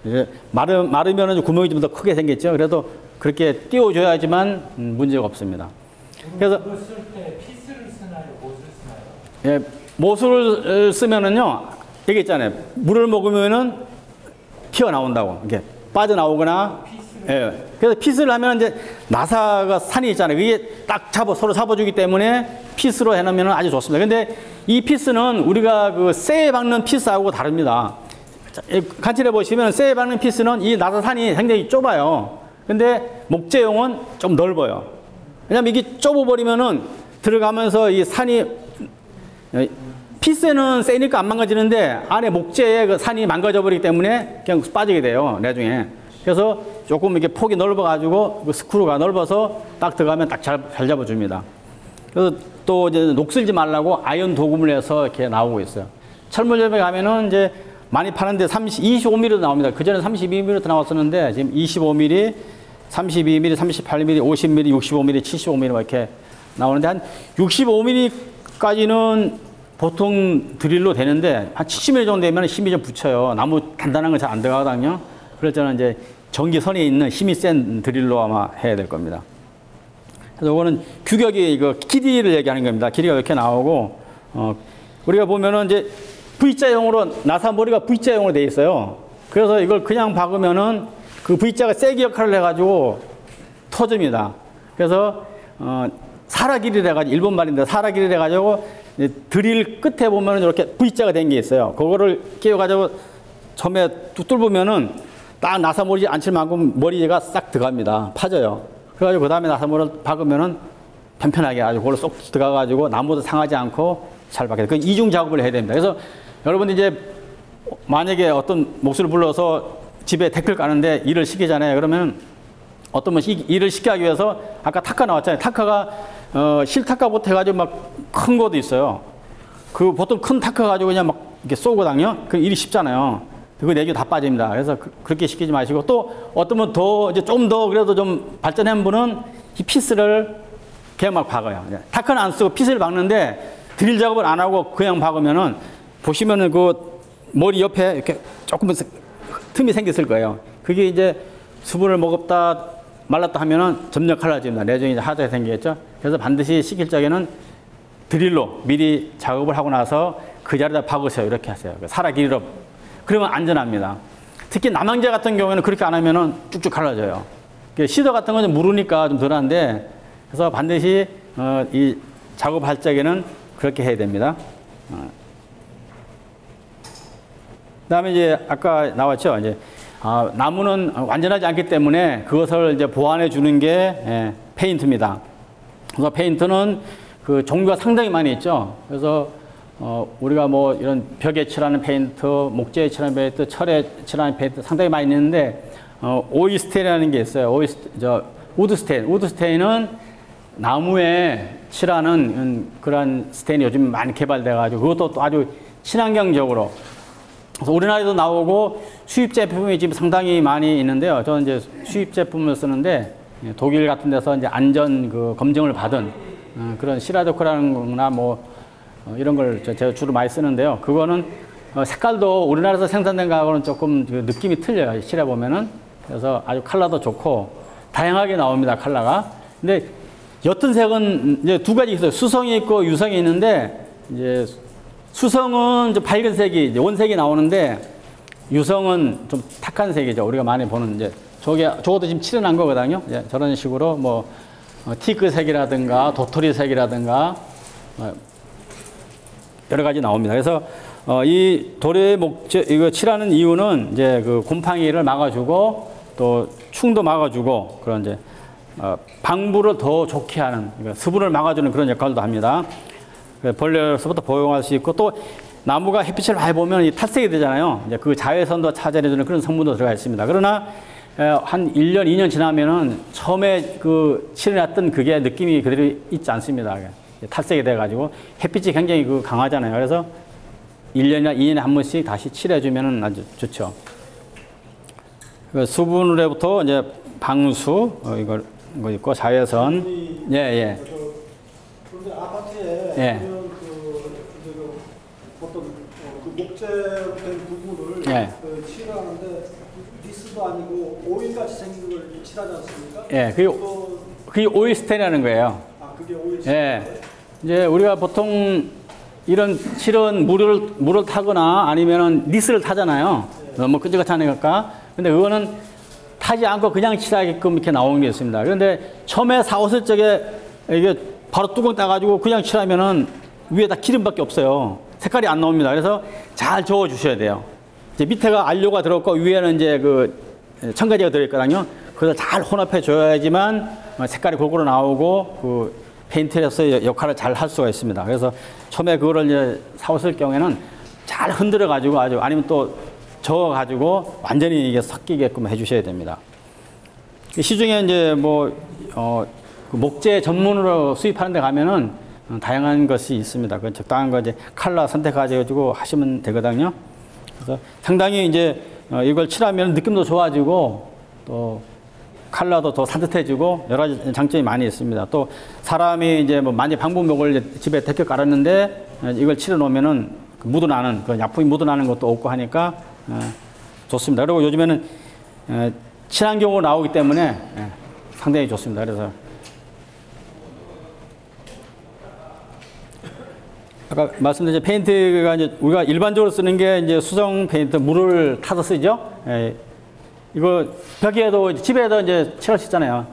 이제 마르면은 구멍이 좀 더 크게 생겼죠. 그래도 그렇게 띄워줘야지만 문제가 없습니다. 그래서 그거 쓸 때 피스를 쓰나요? 못을 쓰나요? 예, 못을 쓰면은요, 여기 있잖아요. 물을 먹으면은 튀어나온다고. 이렇게 빠져나오거나. 예. 그래서 피스를 하면 이제 나사가 산이 있잖아요. 그게 딱 서로 잡아주기 때문에 피스로 해놓으면 아주 좋습니다. 근데 이 피스는 우리가 그 쇠에 박는 피스하고 다릅니다. 관찰해 보시면 쇠에 박는 피스는 이 나사산이 굉장히 좁아요. 근데 목재용은 좀 넓어요. 왜냐면 이게 좁아버리면은 들어가면서 이 산이 피스는 세니까 안 망가지는데 안에 목재의 그 산이 망가져버리기 때문에 그냥 빠지게 돼요. 나중에. 그래서 조금 이렇게 폭이 넓어가지고 그 스크루가 넓어서 딱 들어가면 딱 잘 잡아줍니다. 그래서 또 이제 녹슬지 말라고 아이언 도금을 해서 이렇게 나오고 있어요. 철물점에 가면은 이제 많이 파는데 25mm도 나옵니다. 그전에 32mm도 나왔었는데 지금 25mm, 32mm, 38mm, 50mm, 65mm, 75mm 이렇게 나오는데 한 65mm까지는 보통 드릴로 되는데 한 70mm 정도 되면 힘이 좀 붙여요. 나무 단단한 건 잘 안 들어가거든요. 그럴 때는 이제 전기선에 있는 힘이 센 드릴로 아마 해야 될 겁니다. 그래서 이거는 규격이 이거 길이를 얘기하는 겁니다. 길이가 이렇게 나오고 우리가 보면은 이제 V자형으로 나사 머리가 V자형으로 돼 있어요. 그래서 이걸 그냥 박으면은 그 V자가 세기 역할을 해가지고 터집니다. 그래서 사라 길이를 해가지고 일본 말인데 사라 길이를 해가지고 드릴 끝에 보면은 이렇게 V자가 된 게 있어요. 그거를 끼워가지고 처음에 뚝 뚫으면은 딱 나사 머리 앉힐 만큼 머리가 싹 들어갑니다. 파져요. 그래가지고 그 다음에 나사 머리를 박으면은 편편하게 아주 그걸로 쏙 들어가가지고 나무도 상하지 않고 잘 박혀요. 그 이중 작업을 해야 됩니다. 그래서 여러분들 이제 만약에 어떤 목소리를 불러서 집에 댓글 까는데 일을 시키잖아요. 그러면 어떤 분이 일을 시키기 위해서 아까 타카 나왔잖아요. 타카가 실타카부터 해가지고 막 큰 것도 있어요. 그 보통 큰 타카 가지고 그냥 막 이렇게 쏘거든요. 그 일이 쉽잖아요. 그거 내기 다 빠집니다. 그래서 그렇게 시키지 마시고 또 어떤 분 더 이제 좀 더 그래도 좀 발전한 분은 이 피스를 그냥 막 박아요. 타카는 안 쓰고 피스를 박는데 드릴 작업을 안 하고 그냥 박으면은 보시면은 그 머리 옆에 이렇게 조금 틈이 생겼을 거예요. 그게 이제 수분을 먹었다 말랐다 하면은 점령 칼라집니다. 내중에 이제 하자가 생기겠죠. 그래서 반드시 시킬 적에는 드릴로 미리 작업을 하고 나서 그 자리에다 박으세요. 이렇게 하세요. 사라 길이로. 그러면 안전합니다. 특히 남양재 같은 경우에는 그렇게 안 하면은 쭉쭉 갈라져요. 시더 같은 건 좀 무르니까 좀 덜한데 그래서 반드시 이 작업할 적에는 그렇게 해야 됩니다. 그다음에 이제 아까 나왔죠. 이제 나무는 완전하지 않기 때문에 그것을 이제 보완해 주는 게 페인트입니다. 그래서 페인트는 그 종류가 상당히 많이 있죠. 그래서 우리가 뭐 이런 벽에 칠하는 페인트, 목재에 칠하는 페인트, 철에 칠하는 페인트 상당히 많이 있는데 오일스테인이라는 게 있어요. 우드스테인. 우드스테인은 나무에 칠하는 그런 스테인이 요즘 많이 개발돼가지고 그것도 또 아주 친환경적으로. 그래서 우리나라에도 나오고 수입 제품이 지금 상당히 많이 있는데요. 저는 이제 수입 제품을 쓰는데 독일 같은 데서 이제 안전 그 검증을 받은 그런 시라도크라는 거나 뭐 이런 걸 제가 주로 많이 쓰는데요. 그거는 색깔도 우리나라에서 생산된 거하고는 조금 그 느낌이 틀려요. 실해 보면은. 그래서 아주 컬러도 좋고 다양하게 나옵니다. 컬러가. 근데 옅은 색은 이제 두 가지 있어요. 수성이 있고 유성이 있는데 이제 수성은 좀 밝은 색이 이제 원색이 나오는데 유성은 좀 탁한 색이죠. 우리가 많이 보는 이제 저것도 지금 칠해난 거거든요. 이제 저런 식으로 뭐 티크색이라든가 도토리색이라든가 여러 가지 나옵니다. 그래서 이 도래 목재 이거 칠하는 이유는 이제 그 곰팡이를 막아주고 또 충도 막아주고 그런 이제 방부를 더 좋게 하는 그러니까 수분을 막아주는 그런 역할도 합니다. 벌레로서부터 보호할 수 있고 또 나무가 햇빛을 많이 보면 이 탈색이 되잖아요. 이제 그 자외선도 차지해주는 그런 성분도 들어가 있습니다. 그러나 한 1년, 2년 지나면은 처음에 그 칠해놨던 그게 느낌이 그대로 있지 않습니다. 탈색이 돼가지고 햇빛이 굉장히 그 강하잖아요. 그래서 1년이나 2년에 한 번씩 다시 칠해주면은 아주 좋죠. 수분으로부터 이제 방수, 이거 있고 자외선. 예, 예. 그런데 아파트에 예. 어떤 그 목재로 된 부분을 예. 칠하는데 니스도 아니고 오일같이 생긴 걸 칠하지 않습니까? 예, 그게 오일스텐이라는 거예요. 아, 그게 오일스텐. 예. 이제 우리가 보통 이런 칠은 물을 타거나 아니면은 니스를 타잖아요. 너무 끈적하니까. 근데 그거는 타지 않고 그냥 칠하게끔 이렇게 나오는 게 있습니다. 그런데 처음에 사오실 적에 이게 바로 뚜껑 따가지고 그냥 칠하면은 위에다 기름밖에 없어요. 색깔이 안 나옵니다. 그래서 잘 저어 주셔야 돼요. 이제 밑에가 안료가 들었고 위에는 이제 그 첨가제가 들어있거든요. 그래서 잘 혼합해 줘야지만 색깔이 골고루 나오고 그 페인트에서 역할을 잘 할 수가 있습니다. 그래서 처음에 그거를 이제 사오실 경우에는 잘 흔들어 가지고 아주 아니면 또 저어 가지고 완전히 이게 섞이게끔 해주셔야 됩니다. 시중에 이제 그 목재 전문으로 수입하는 데 가면은 다양한 것이 있습니다. 그 적당한 거 이제 컬러 선택하셔가지고 하시면 되거든요. 그래서 상당히 이제 이걸 칠하면 느낌도 좋아지고 또 컬러도 더 산뜻해지고 여러 가지 장점이 많이 있습니다. 또 사람이 이제 뭐 만약 방부목을 집에 데펴 깔았는데 이걸 칠해 놓으면은 묻어나는 그 약품이 묻어나는 것도 없고 하니까 좋습니다. 그리고 요즘에는 친환경으로 나오기 때문에 상당히 좋습니다. 그래서 아까 말씀드린 페인트가 이제 우리가 일반적으로 쓰는 게 이제 수성 페인트 물을 타서 쓰죠. 이거 벽에도 집에도 이제 칠할 수 있잖아요.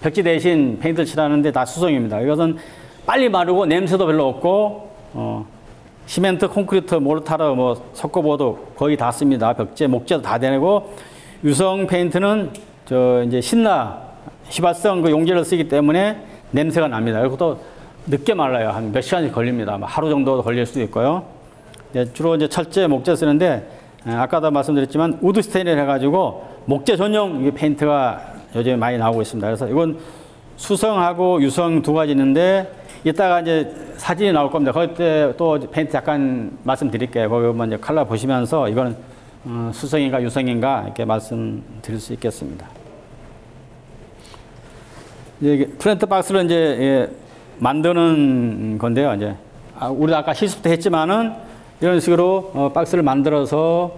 벽지 대신 페인트를 칠하는데 다 수성입니다. 이것은 빨리 마르고 냄새도 별로 없고 시멘트, 콘크리트, 모르타르 뭐 석고보도 거의 다 씁니다. 벽재, 목재도 다 되고 유성 페인트는 이제 신나 휘발성 그 용재를 쓰기 때문에 냄새가 납니다. 그리고 또 늦게 말라요. 한 몇 시간씩 걸립니다. 하루 정도 걸릴 수도 있고요. 주로 이제 철제, 목재 쓰는데 아까도 말씀드렸지만 우드스테인을 해가지고 목재 전용 페인트가 요즘에 많이 나오고 있습니다. 그래서 이건 수성하고 유성 두 가지 있는데 이따가 이제 사진이 나올 겁니다. 그때 또 페인트 약간 말씀드릴게요. 거기 먼저 컬러 보시면서 이거는 수성인가 유성인가 이렇게 말씀드릴 수 있겠습니다. 이제 프린트 박스를 이제 만드는 건데요. 이제 우리 아까 실습 때 했지만은 이런 식으로 박스를 만들어서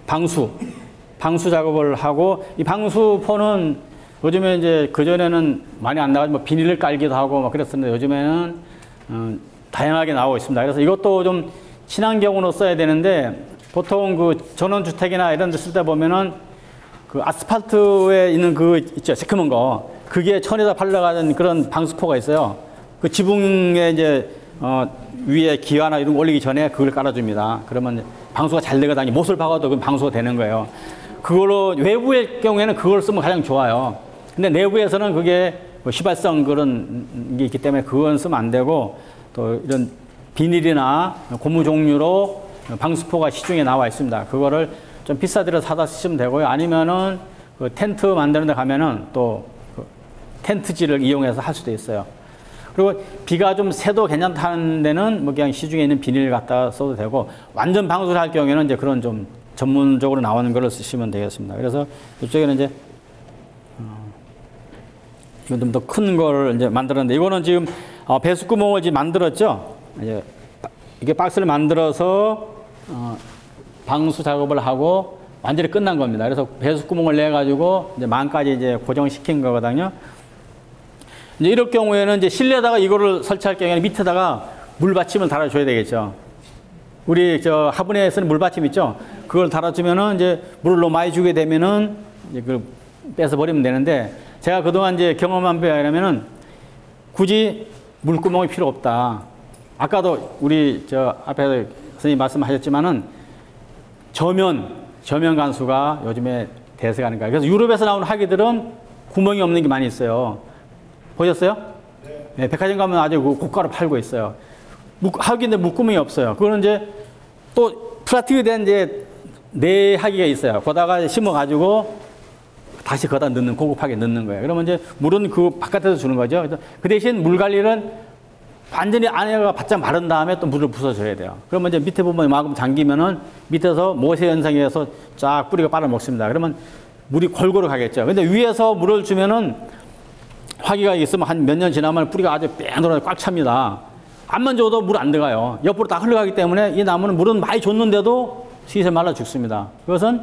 방수 작업을 하고 이 방수포는 요즘에 이제 그전에는 많이 안 나가지고 뭐 비닐을 깔기도 하고 막 그랬었는데 요즘에는 다양하게 나오고 있습니다. 그래서 이것도 좀 친환경으로 써야 되는데 보통 그 전원주택이나 이런 데 쓸 때 보면은 그 아스팔트에 있는 그 있죠. 새콤한 거. 그게 천에다 발라가는 그런 방수포가 있어요. 그 지붕에 이제 위에 기와나 이런 거 올리기 전에 그걸 깔아줍니다. 그러면 방수가 잘 되거든요. 못을 박아도 그 방수가 되는 거예요. 그걸로 외부의 경우에는 그걸 쓰면 가장 좋아요. 근데 내부에서는 그게 뭐 휘발성 그런 게 있기 때문에 그건 쓰면 안 되고 또 이런 비닐이나 고무 종류로 방수포가 시중에 나와 있습니다. 그거를 좀 비싸들여 사다 쓰시면 되고요. 아니면은 그 텐트 만드는 데 가면은 또 그 텐트지를 이용해서 할 수도 있어요. 그리고 비가 좀 새도 괜찮다는 데는 뭐 그냥 시중에 있는 비닐 갖다 써도 되고 완전 방수를 할 경우에는 이제 그런 좀 전문적으로 나오는 걸 쓰시면 되겠습니다. 그래서 이쪽에는 이제 이건 좀 더 큰 걸 이제 만들었는데 이거는 지금 배수구멍을 지금 만들었죠. 이게 박스를 만들어서 방수 작업을 하고 완전히 끝난 겁니다. 그래서 배수구멍을 내 가지고 이제 망까지 이제 고정시킨 거거든요. 이제 이럴 경우에는 이제 실내에다가 이거를 설치할 경우에는 밑에다가 물받침을 달아줘야 되겠죠. 우리 저 화분에 쓰는 물받침 있죠. 그걸 달아주면은 이제 물을 너무 많이 주게 되면은 이제 그걸 빼서 버리면 되는데, 제가 그동안 이제 경험한 바에 의하면은 굳이 물구멍이 필요 없다. 아까도 우리 저 앞에 선생님 말씀하셨지만은 저면 간수가 요즘에 대세가 아닌가. 그래서 유럽에서 나오는 하기들은 구멍이 없는 게 많이 있어요. 보셨어요? 네, 백화점 가면 아주 고가로 팔고 있어요. 하기인데 물구멍이 없어요. 그거는 이제 또 플라스틱에 대한 이제 내하기가 있어요. 거다가 심어가지고 다시 거다 넣는, 고급하게 넣는 거예요. 그러면 이제 물은 그 바깥에서 주는 거죠. 그래서 그 대신 물 관리는 완전히 안에가 바짝 마른 다음에 또 물을 부숴줘야 돼요. 그러면 이제 밑에 부분이 마금 잠기면은 밑에서 모세 현상에 의해서 쫙 뿌리가 빨아먹습니다. 그러면 물이 골고루 가겠죠. 근데 위에서 물을 주면은 화기가 있으면 한 몇 년 지나면 뿌리가 아주 빼노랗게 꽉 찹니다. 암만 줘도 물 안 들어가요. 옆으로 다 흘러가기 때문에 이 나무는 물은 많이 줬는데도 슬슬 말라 죽습니다. 그것은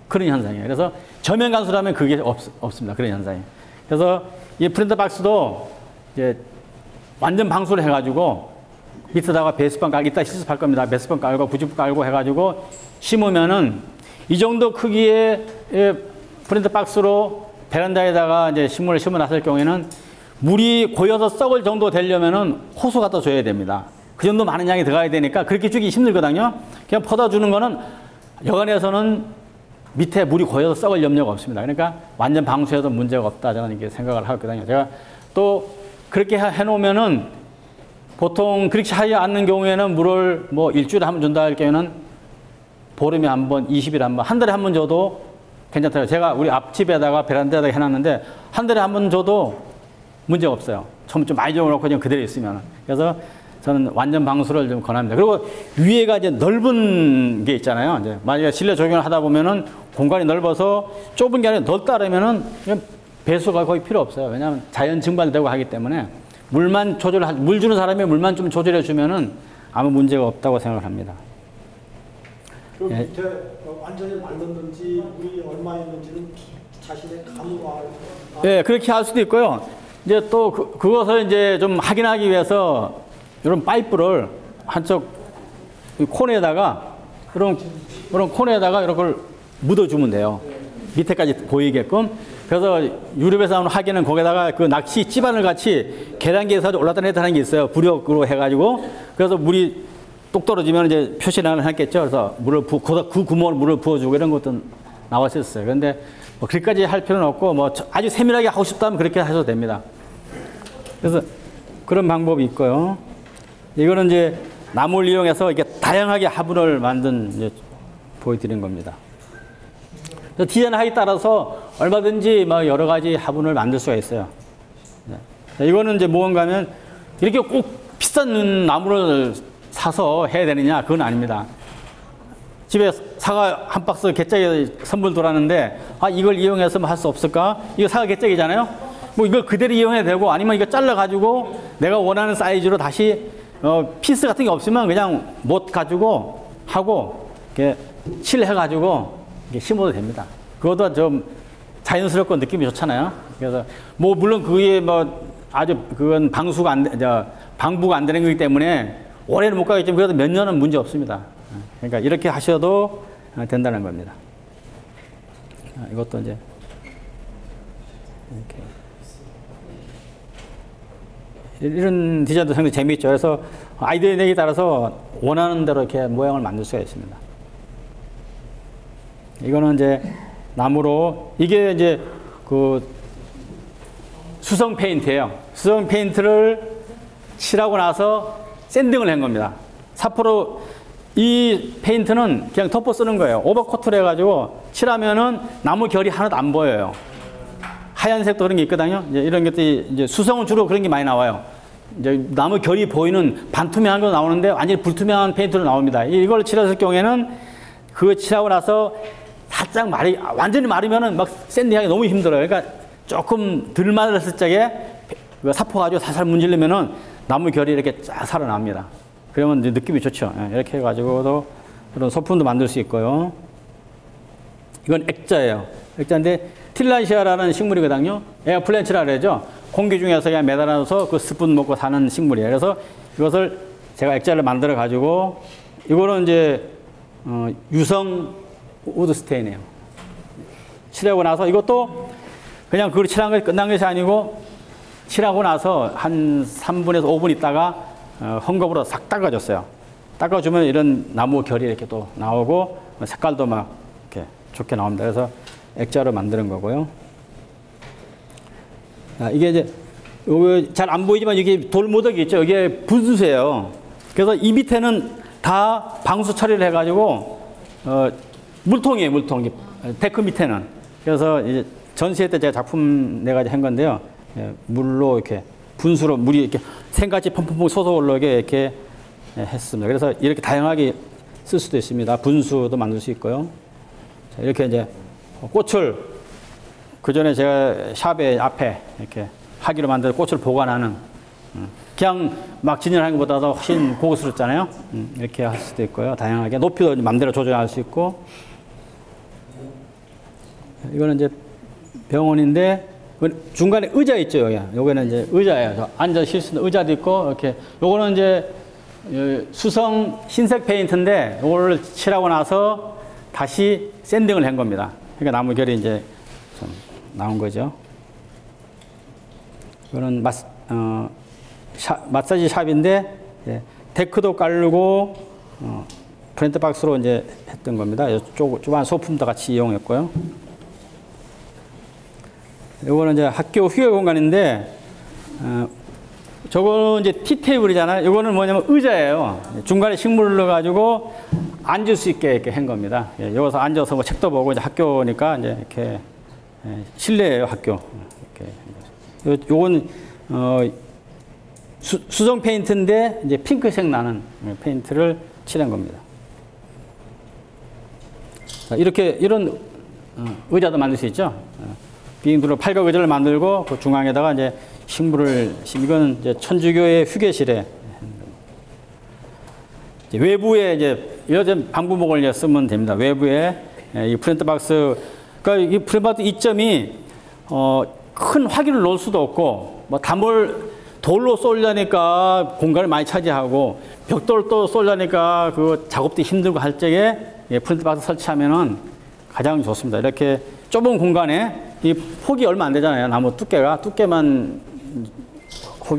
그런 현상이에요. 그래서 저면 간수라면 그게 없습니다. 그런 현상이. 그래서 이 프린터 박스도 이제 완전 방수를 해가지고 밑에다가 배수판 깔고, 이따 실습할 겁니다. 배수판 깔고 부직포 깔고 해가지고 심으면은 이 정도 크기의 프린터 박스로 베란다에다가 이제 식물을 심어놨을 경우에는 물이 고여서 썩을 정도 되려면은 호수 갖다 줘야 됩니다. 그 정도 많은 양이 들어가야 되니까 그렇게 주기 힘들거든요. 그냥 퍼다 주는 거는 여간에서는 밑에 물이 고여서 썩을 염려가 없습니다. 그러니까 완전 방수해도 문제가 없다, 저는 이렇게 생각을 하거든요. 제가 또 그렇게 해놓으면은 보통 그렇게 하지 않는 경우에는 물을 뭐 일주일에 한 번 준다 할 경우에는 보름에 한 번, 20일에 한 번, 한 달에 한 번 줘도 괜찮더라고요. 제가 우리 앞집에다가 베란다에다가 해놨는데 한 달에 한 번 줘도 문제가 없어요. 좀 많이 줘놓고 그냥 그대로 있으면. 그래서 저는 완전 방수를 좀 권합니다. 그리고 위에가 이제 넓은 게 있잖아요. 이제 만약에 실내 조경을 하다 보면은 공간이 넓어서 좁은 게 아니라 넓다 그러면은 그냥 배수가 거의 필요 없어요. 왜냐하면 자연 증발되고 하기 때문에 물만 물 주는 사람이 물만 좀 조절해 주면은 아무 문제가 없다고 생각을 합니다. 그 밑에 완전히 말랐는지 물이 얼마 있는지는 자신의 감으로 네, 그렇게 할 수도 있고요. 이제 또 그것을 이제 좀 확인하기 위해서 이런 파이프를 한쪽 코너에다가 이런 코너에다가 이런 걸 묻어주면 돼요. 밑에까지 보이게끔. 그래서 유럽에서 나오는 하기는 거기다가 그 낚시 찌바늘 같이 계단기에서 올라다 내렸다 하는 게 있어요. 부력으로 해가지고. 그래서 물이 똑 떨어지면 이제 표시를 했겠죠. 그래서 그 구멍을 물을 부어주고 이런 것도 나왔었어요. 그런데 뭐 그렇게까지 할 필요는 없고 뭐 아주 세밀하게 하고 싶다면 그렇게 하셔도 됩니다. 그래서 그런 방법이 있고요. 이거는 이제 나무를 이용해서 이렇게 다양하게 화분을 만든 이제 보여드린 겁니다. 디자인 하기에 따라서 얼마든지 막 여러 가지 화분을 만들 수가 있어요. 네. 이거는 이제 무언가 하면 이렇게 꼭 비싼 나무를 사서 해야 되느냐? 그건 아닙니다. 집에 사과 한 박스 개짜기 선물 돌았는데 아 이걸 이용해서 뭐 할 수 없을까? 이거 사과 개짜기잖아요. 뭐 이걸 그대로 이용해도 되고 아니면 이거 잘라가지고 내가 원하는 사이즈로 다시 피스 같은 게 없으면 그냥 못 가지고 하고 이렇게 칠해가지고 심어도 됩니다. 그것도 좀 자연스럽고 느낌이 좋잖아요. 그래서 뭐 물론 그게 뭐 아주 그건 방부가 안 되는 거기 때문에 오래는 못 가겠지만 그래도 몇 년은 문제 없습니다. 그러니까 이렇게 하셔도 된다는 겁니다. 이것도 이제 이렇게 이런 디자인도 상당히 재미있죠. 그래서 아이디어 내기에 따라서 원하는 대로 이렇게 모양을 만들 수가 있습니다. 이거는 이제 나무로 이게 이제 그 수성 페인트예요. 수성 페인트를 칠하고 나서 샌딩을 한 겁니다. 사포로 이 페인트는 그냥 덮어 쓰는 거예요. 오버코트를 해가지고 칠하면은 나무 결이 하나도 안 보여요. 하얀색도 그런 게 있거든요. 이제 이런 것들이 이제 수성은 주로 그런 게 많이 나와요. 이제 나무 결이 보이는 반투명한 거 나오는데 완전히 불투명한 페인트로 나옵니다. 이걸 칠했을 경우에는 그거 칠하고 나서 살짝 완전히 마르면은 막 샌딩하기 너무 힘들어요. 그러니까 조금 덜 마르었을 적에 사포 가지고 살살 문지르면은 나무 결이 이렇게 쫙 살아납니다. 그러면 이제 느낌이 좋죠. 이렇게 해가지고도 이런 소품도 만들 수 있고요. 이건 액자예요. 액자인데 틸란시아라는 식물이거든요. 에어플랜츠라 그러죠. 공기 중에서 그냥 매달아서 그 스푼 먹고 사는 식물이에요. 그래서 이것을 제가 액자를 만들어 가지고 이거는 이제 유성 우드스테인이에요. 칠하고 나서 이것도 그냥 그걸 칠한 게 끝난 것이 아니고 칠하고 나서 한 3분에서 5분 있다가 헝겊으로 싹 닦아줬어요. 닦아주면 이런 나무 결이 이렇게 또 나오고 색깔도 막 이렇게 좋게 나옵니다. 그래서 액자로 만드는 거고요. 이게 이제 잘 안 보이지만 이게 돌모덕이 있죠. 이게 분수예요. 그래서 이 밑에는 다 방수 처리를 해가지고 물통이에요, 물통. 데크 밑에는. 그래서 이제 전시회 때 제가 작품 내가지고 한 건데요. 물로 이렇게 분수로 물이 이렇게 생같이 펑펑펑 솟아 올라오게 이렇게 했습니다. 그래서 이렇게 다양하게 쓸 수도 있습니다. 분수도 만들 수 있고요. 자, 이렇게 이제 꽃을 그 전에 제가 샵에 앞에 이렇게 하기로 만든 꽃을 보관하는 그냥 막 진열하는 것보다도 훨씬 고급스럽잖아요. 이렇게 할 수도 있고요. 다양하게 높이도 마음대로 조절할 수 있고. 이거는 이제 병원인데 중간에 의자 있죠, 여기. 요거는 이제 의자예요. 앉아 쉴 수 있는 의자도 있고 이렇게. 요거는 이제 수성 흰색 페인트인데 요거를 칠하고 나서 다시 샌딩을 한 겁니다. 그러니까 나무 결이 이제 좀 나온 거죠. 이거는 마사지 샵인데 데크도 깔고 프린트 박스로 이제 했던 겁니다. 조그만 소품도 같이 이용했고요. 이거는 이제 학교 휴게 공간인데 저거는 이제 티 테이블이잖아요. 이거는 뭐냐면 의자예요. 중간에 식물을 넣어가지고 앉을 수 있게 이렇게 한 겁니다. 여기서 앉아서 뭐 책도 보고 이제 학교니까 이제 이렇게 실내예요, 학교. 이렇게. 요건 수정 페인트인데 이제 핑크색 나는 페인트를 칠한 겁니다. 자, 이런 의자도 만들 수 있죠. 비행도로 팔각 의자를 만들고 그 중앙에다가 이제 식물을 이건 이제 천주교의 휴게실에 이제 외부에 이제 이런 방부목을 쓰면 됩니다. 외부에 이 프린트 박스 그러니까 이 프린트 박스 이점이 큰 화기를 놓을 수도 없고 뭐 돌로 쏠려니까 공간을 많이 차지하고 벽돌도 쏠려니까 그 작업도 힘들고 할 적에 프린트 박스 설치하면은 가장 좋습니다. 이렇게 좁은 공간에 이 폭이 얼마 안 되잖아요. 나무 두께만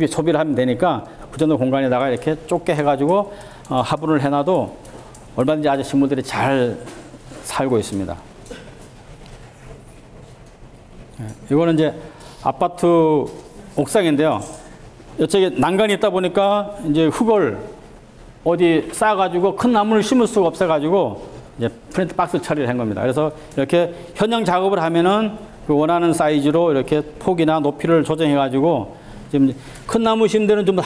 소비를 하면 되니까 그 정도 공간에다가 이렇게 좁게 해가지고 화분을 해놔도 얼마든지 아주 식물들이 잘 살고 있습니다. 이거는 이제 아파트 옥상인데요. 이쪽에 난간이 있다 보니까 이제 흙을 어디 쌓아가지고 큰 나무를 심을 수가 없어가지고 이제 프린트 박스 처리를 한 겁니다. 그래서 이렇게 현장 작업을 하면은 그 원하는 사이즈로 이렇게 폭이나 높이를 조정해가지고 지금 큰 나무 심는 데는 좀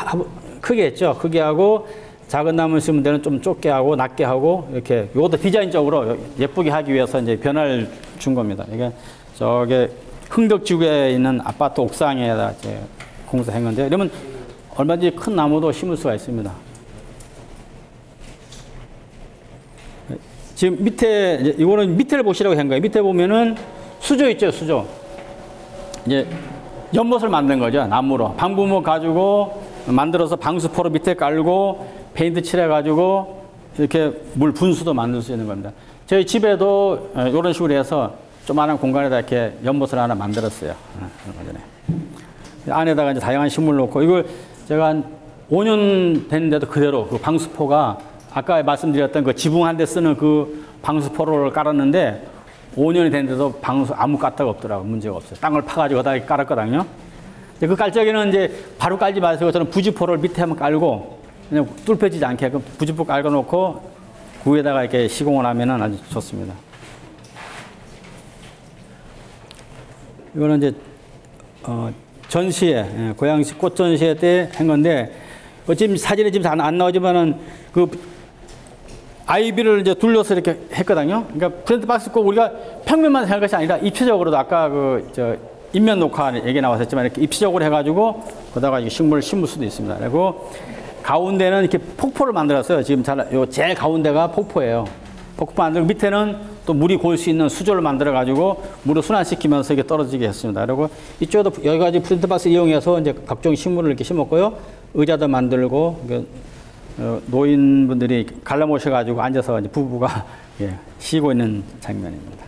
크게 했죠. 크게 하고 작은 나무 심는 데는 좀 좁게 하고 낮게 하고 이렇게 이것도 디자인적으로 예쁘게 하기 위해서 이제 변화를 준 겁니다. 이게 저게 흥덕지구에 있는 아파트 옥상에다 이제 공사한 건데 이러면 얼마든지 큰 나무도 심을 수가 있습니다. 지금 밑에 이거는 밑에를 보시라고 한 거예요. 밑에 보면은 수조 있죠, 수조. 이제 연못을 만든 거죠, 나무로. 방부목 가지고 만들어서 방수포로 밑에 깔고 페인트 칠해가지고 이렇게 물 분수도 만들 수 있는 겁니다. 저희 집에도 이런 식으로 해서 조그마한 공간에다 이렇게 연못을 하나 만들었어요. 얼마 전에. 안에다가 이제 다양한 식물 놓고 이걸 제가 한 5년 됐는데도 그대로 그 방수포가 아까 말씀드렸던 그 지붕 한 대 쓰는 그 방수포를 깔았는데 5년이 됐는데도 방수 아무 까딱가 없더라고. 문제가 없어요. 땅을 파가지고 다 깔았거든요. 그 깔 적에는 이제 바로 깔지 마시고 저는 부지포를 밑에 한번 깔고 그냥 뚫혀지지 않게 그 부지포 깔고 놓고 그 위에다가 이렇게 시공을 하면은 아주 좋습니다. 이거는 이제 전시회, 고양시 꽃 전시회 때 한 건데 지금 사진에 지금 안 나오지만은 그 아이비를 이제 둘러서 이렇게 했거든요. 그러니까 프린트 박스 꼭 우리가 평면만 할 것이 아니라 입체적으로도 아까 인면 녹화 얘기 나왔었지만 이렇게 입체적으로 해가지고 거기다가 식물을 심을 수도 있습니다. 그리고 가운데는 이렇게 폭포를 만들었어요. 지금 제일 가운데가 폭포예요. 볶음밥 만들고 밑에는 또 물이 고일 수 있는 수조를 만들어 가지고 물을 순환시키면서 이게 떨어지게 했습니다. 그리고 이쪽에도 여러 가지 프린트 박스 이용해서 이제 각종 식물을 이렇게 심었고요. 의자도 만들고 노인분들이 갈라모셔 가지고 앉아서 이제 부부가 예, 쉬고 있는 장면입니다.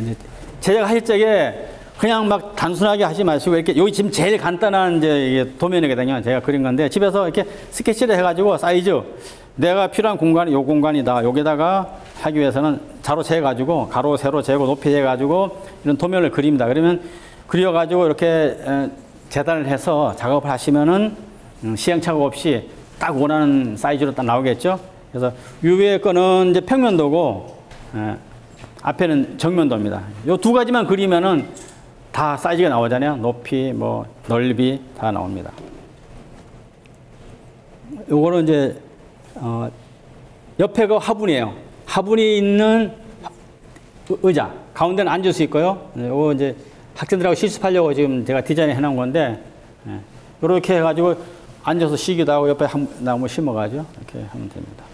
이제 제작하실 적에 그냥 막 단순하게 하지 마시고 이렇게 여기 지금 제일 간단한 이제 이게 도면이거든요. 제가 그린 건데 집에서 이렇게 스케치를 해가지고 사이즈 내가 필요한 공간이 요 공간이다. 여기다가 하기 위해서는 자로 재가지고 가로 세로 재고 높이 재가지고 이런 도면을 그립니다. 그러면 그려가지고 이렇게 재단을 해서 작업을 하시면은 시행착오 없이 딱 원하는 사이즈로 딱 나오겠죠. 그래서 위에 거는 이제 평면도고 앞에는 정면도입니다. 요 두 가지만 그리면은 다 사이즈가 나오잖아요. 높이, 뭐 넓이 다 나옵니다. 요거는 이제 옆에가 화분이에요. 화분이 있는 의자 가운데는 앉을 수 있고요. 요거 이제 학생들하고 실습하려고 지금 제가 디자인해 놓은 건데 이렇게 해가지고 앉아서 쉬기도 하고 옆에 한 나무 심어가지고 이렇게 하면 됩니다.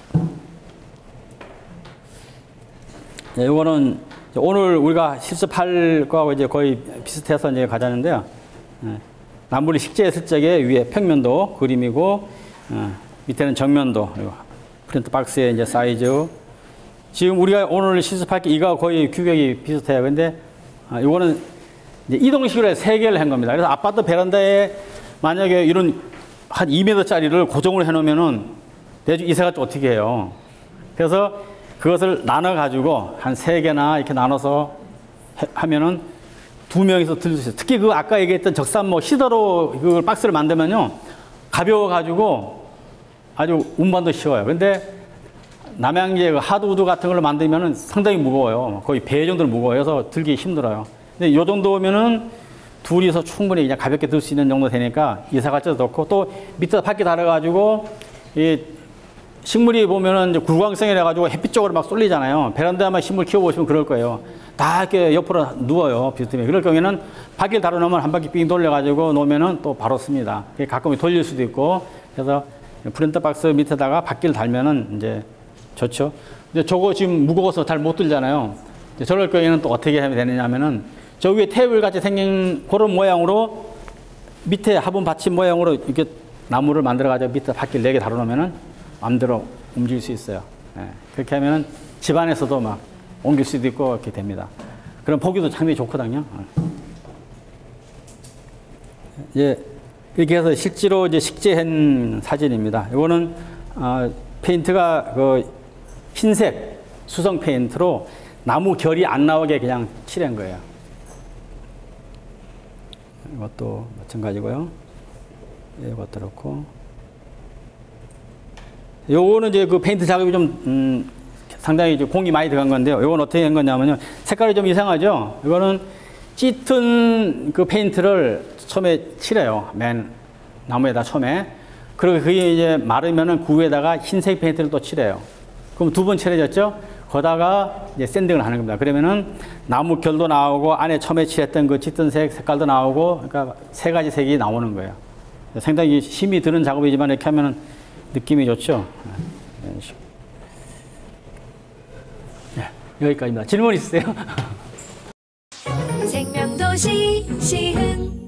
네, 요거는 오늘 우리가 실습할 거하고 이제 거의 비슷해서 이제 가자는데요. 나무를 식재했을 적에 위에 평면도 그림이고 밑에는 정면도 프린트 박스의 이제 사이즈. 지금 우리가 오늘 실습할 게 이거 거의 규격이 비슷해요. 근데 이거는 이제 이동식으로 해서 3개를 한 겁니다. 그래서 아파트 베란다에 만약에 이런 한 2m짜리를 고정을 해놓으면은 내주 이사가 또 어떻게 해요? 그래서 그것을 나눠가지고 한 3개나 이렇게 나눠서 하면은 2명이서 들 수 있어요. 특히 그 아까 얘기했던 적산모 시더로 그걸 박스를 만들면요. 가벼워가지고 아주 운반도 쉬워요. 근데 남양주의 그 하드우드 같은 걸로 만들면은 상당히 무거워요. 거의 배 정도로 무거워요. 그래서 들기 힘들어요. 근데 이 정도면은 둘이서 충분히 그냥 가볍게 들 수 있는 정도 되니까 이사가 쪄서 넣고 또 밑에다 바퀴 달아가지고 이 식물이 보면은 이제 굴광성이라 가지고 햇빛 쪽으로 막 쏠리잖아요. 베란다에만 식물 키워보시면 그럴 거예요. 다 이렇게 옆으로 누워요. 비스듬히. 그럴 경우에는 바퀴를 달아 놓으면 한 바퀴 삥 돌려가지고 놓으면은 또 바로 씁니다. 가끔 돌릴 수도 있고. 그래서 프린터 박스 밑에다가 바퀴를 달면은 이제 좋죠. 근데 저거 지금 무거워서 잘 못 들잖아요. 저럴 경우에는 또 어떻게 하면 되느냐 하면은 저 위에 테이블 같이 생긴 그런 모양으로 밑에 화분 받침 모양으로 이렇게 나무를 만들어가지고 밑에 바퀴를 4개 달아 놓으면은 마음대로 움직일 수 있어요. 예, 그렇게 하면은 집안에서도 막 옮길 수도 있고 이렇게 됩니다. 그럼 보기도 상당히 좋거든요. 예, 이렇게 해서 실제로 이제 식재한 사진입니다. 이거는 페인트가 그 흰색 수성 페인트로 나무 결이 안 나오게 그냥 칠한 거예요. 이것도 마찬가지고요. 이것도 그렇고. 요거는 이제 그 페인트 작업이 좀 상당히 이제 공이 많이 들어간 건데요. 요건 어떻게 한 거냐면요. 색깔이 좀 이상하죠. 이거는 짙은 그 페인트를 처음에 칠해요. 맨 나무에다 처음에. 그리고 그게 이제 마르면은 그 위에다가 흰색 페인트를 또 칠해요. 그럼 2번 칠해졌죠? 거다가 이제 샌딩을 하는 겁니다. 그러면은 나무 결도 나오고 안에 처음에 칠했던 그 짙은 색 색깔도 나오고 그러니까 3가지 색이 나오는 거예요. 상당히 힘이 드는 작업이지만 이렇게 하면은 느낌이 좋죠. 네, 여기까지입니다. 질문 있으세요? 생명도시 시흥